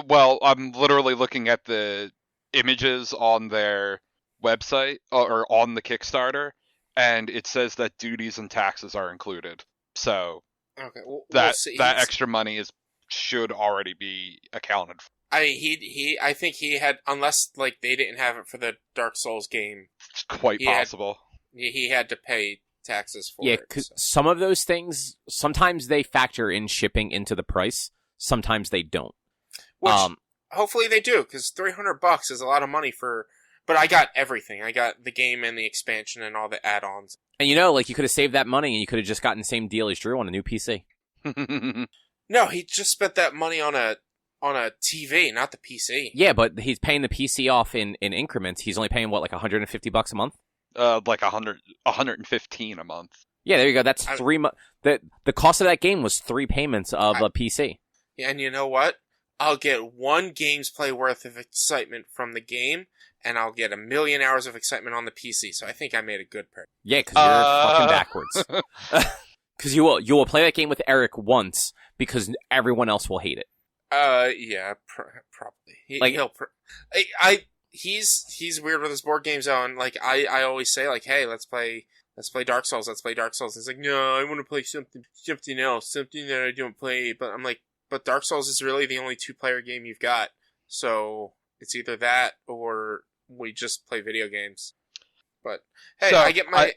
Well, I'm literally looking at the images on their website, or on the Kickstarter, and it says that duties and taxes are included. So, okay, that extra money should already be accounted for. I think he had, unless like they didn't have it for the Dark Souls game. It's quite possible. He had to pay taxes for it. Yeah, because some of those things, sometimes they factor in shipping into the price. Sometimes they don't. Which, hopefully they do, because $300 is a lot of money for... But I got everything. I got the game and the expansion and all the add-ons. And you could have saved that money and you could have just gotten the same deal as Drew on a new PC. No, he just spent that money on a TV, not the PC. Yeah, but he's paying the PC off in increments. He's only paying, what, like $150 a month? Like $115 a month. Yeah, there you go. That's 3 months. The cost of that game was 3 payments of a PC. Yeah, and you know what? I'll get 1 game's play worth of excitement from the game, and I'll get 1,000,000 hours of excitement on the PC. So I think I made a good purchase. Yeah, because you're fucking backwards. Because you will play that game with Eric once because everyone else will hate it. Yeah, probably. He's weird with his board games on. Like I always say, like, hey, let's play Dark Souls. Let's play Dark Souls. He's like, no, I want to play something else, something that I don't play. But I'm like, but Dark Souls is really the only 2-player game you've got. So it's either that or we just play video games. But hey, so I get my.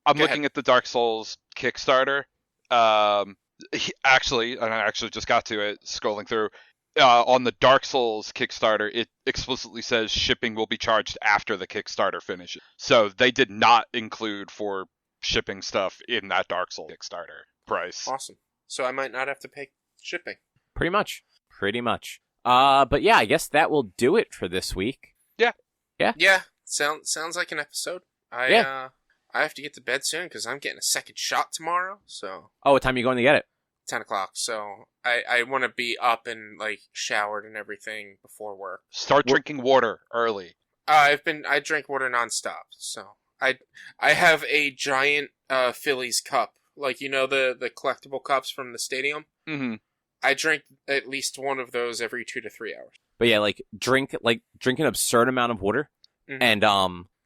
I'm looking at the Dark Souls Kickstarter. I actually just got to it, scrolling through. on the Dark Souls Kickstarter, it explicitly says shipping will be charged after the Kickstarter finishes. So they did not include for shipping stuff in that Dark Souls Kickstarter price. Awesome. So I might not have to pay shipping. Pretty much. But yeah, I guess that will do it for this week. Yeah. Sounds like an episode. I have to get to bed soon because I'm getting a second shot tomorrow. So. Oh, what time are you going to get it? 10 o'clock. So I want to be up and like showered and everything before work. Start drinking water early. I drink water nonstop. So I have a giant Phillies cup, like the collectible cups from the stadium. Mm-hmm. I drink at least one of those every 2 to 3 hours. But yeah, drink an absurd amount of water, and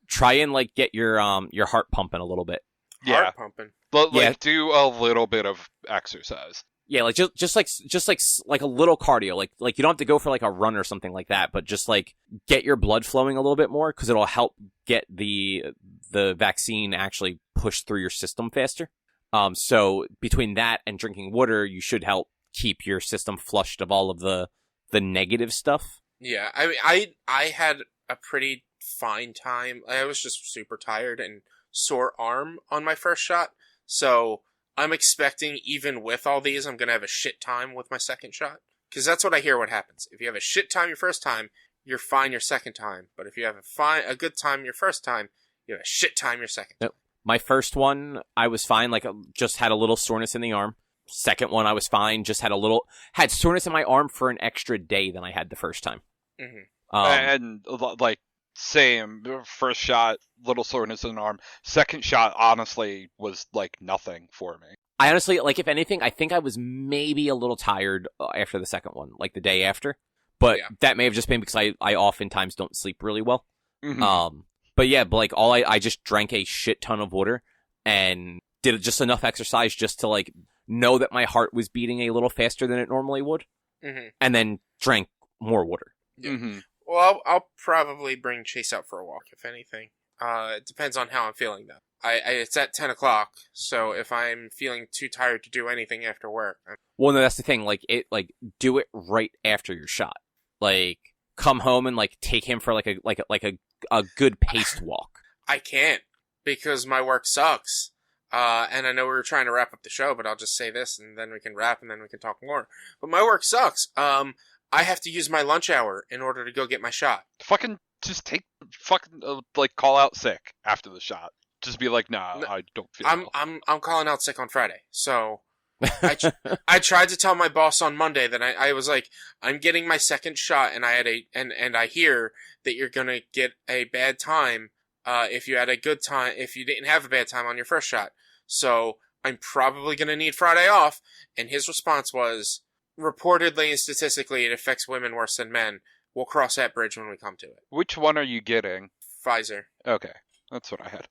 try and get your heart pumping a little bit. Heart pumping. But do a little bit of exercise. Yeah, just like a little cardio. Like you don't have to go for a run or something like that, but just get your blood flowing a little bit more because it'll help get the vaccine actually pushed through your system faster. So between that and drinking water, you should help keep your system flushed of all of the negative stuff. Yeah, I mean, I had a pretty fine time. I was just super tired and sore arm on my first shot, so I'm expecting even with all these, I'm gonna have a shit time with my second shot. Because that's what I hear what happens. If you have a shit time your first time, you're fine your second time. But if you have a good time your first time, you have a shit time your second time. My first one, I was fine. Just had a little soreness in the arm. Second one, I was fine. Just had soreness in my arm for an extra day than I had the first time. Mm-hmm. And same. First shot, little soreness in the arm. Second shot, honestly, was nothing for me. I honestly, if anything, I think I was maybe a little tired after the second one, the day after. But that may have just been because I oftentimes don't sleep really well. Mm-hmm. But yeah, I just drank a shit ton of water and did just enough exercise just to know that my heart was beating a little faster than it normally would, and then drank more water. Yeah. Mm-hmm. Well, I'll probably bring Chase out for a walk, if anything. It depends on how I'm feeling, though. It's at 10 o'clock, so if I'm feeling too tired to do anything after work... Well, no, that's the thing. Do it right after your shot. Come home and, take him for, a good paced walk. I can't, because my work sucks. And I know we were trying to wrap up the show, but I'll just say this, and then we can wrap, and then we can talk more. But my work sucks. I have to use my lunch hour in order to go get my shot. Fucking just call out sick after the shot. Just be nah, I don't feel well. I'm calling out sick on Friday. So I tried to tell my boss on Monday that I was I'm getting my second shot, and and I hear that you're gonna get a bad time if you had a good time, if you didn't have a bad time on your first shot. So I'm probably gonna need Friday off. And his response was, reportedly and statistically, it affects women worse than men. We'll cross that bridge when we come to it. Which one are you getting? Pfizer. Okay, that's what I had.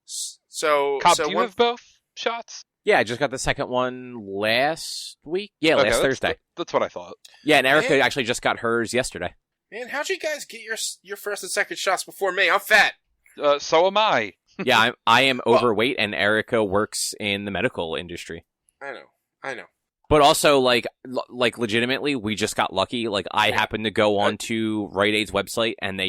So, Cobb, do you have both shots? Yeah, I just got the second one last week. Yeah, last Thursday. That's what I thought. Yeah, and Erica actually just got hers yesterday. Man, how'd you guys get your first and second shots before me? I'm fat. So am I. Yeah, I am overweight, and Erica works in the medical industry. I know. But also, legitimately, we just got lucky. I happened to go onto Rite Aid's website, and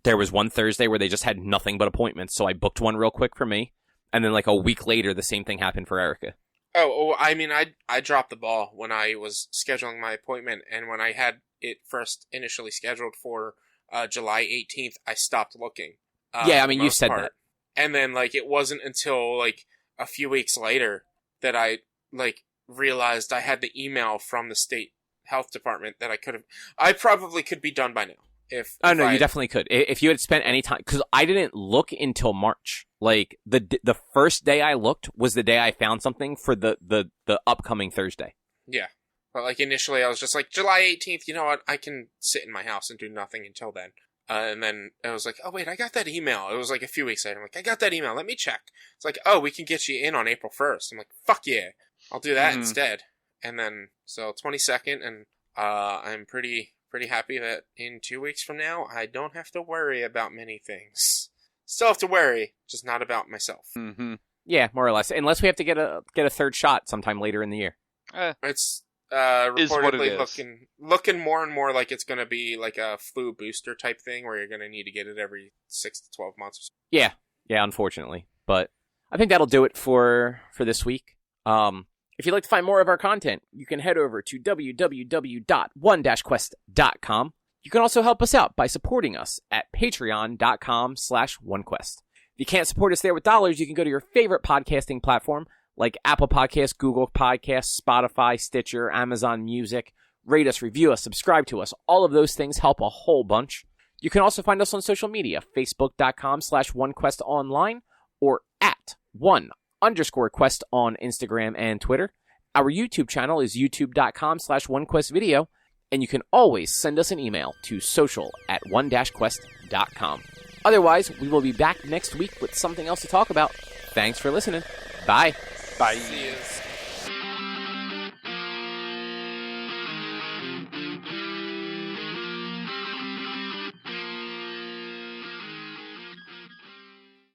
there was one Thursday where they just had nothing but appointments, so I booked one real quick for me. And then, a week later, the same thing happened for Erica. Oh, I mean, I dropped the ball when I was scheduling my appointment, and when I had it first initially scheduled for July 18th, I stopped looking. Yeah, I mean, you said that. And then, it wasn't until, a few weeks later that I, realized I had the email from the state health department that I probably could be done by now. You definitely could. If you had spent any time, because I didn't look until March. The first day I looked was the day I found something for the upcoming Thursday. Yeah. But, initially I was just July 18th, you know what, I can sit in my house and do nothing until then. And then I was oh wait, I got that email. It was a few weeks later. I'm I got that email. Let me check. It's oh, we can get you in on April 1st. I'm fuck yeah. I'll do that instead. And then, so 22nd, and I'm pretty happy that in 2 weeks from now, I don't have to worry about many things. Still have to worry, just not about myself. Mm-hmm. Yeah, more or less. Unless we have to get a third shot sometime later in the year. It's is what it reportedly is. looking more and more like it's going to be like a flu booster type thing where you're going to need to get it every 6 to 12 months. Yeah, unfortunately. But I think that'll do it for this week. If you'd like to find more of our content, you can head over to www.one-quest.com. You can also help us out by supporting us at patreon.com/onequest. If you can't support us there with dollars, you can go to your favorite podcasting platform like Apple Podcasts, Google Podcasts, Spotify, Stitcher, Amazon Music. Rate us, review us, subscribe to us. All of those things help a whole bunch. You can also find us on social media, facebook.com/onequestonline or at @1_quest on Instagram and Twitter. Our YouTube channel is youtube.com/onequestvideo. And you can always send us an email to social@one-quest.com. Otherwise, we will be back next week with something else to talk about. Thanks for listening. Bye. Bye. See yous.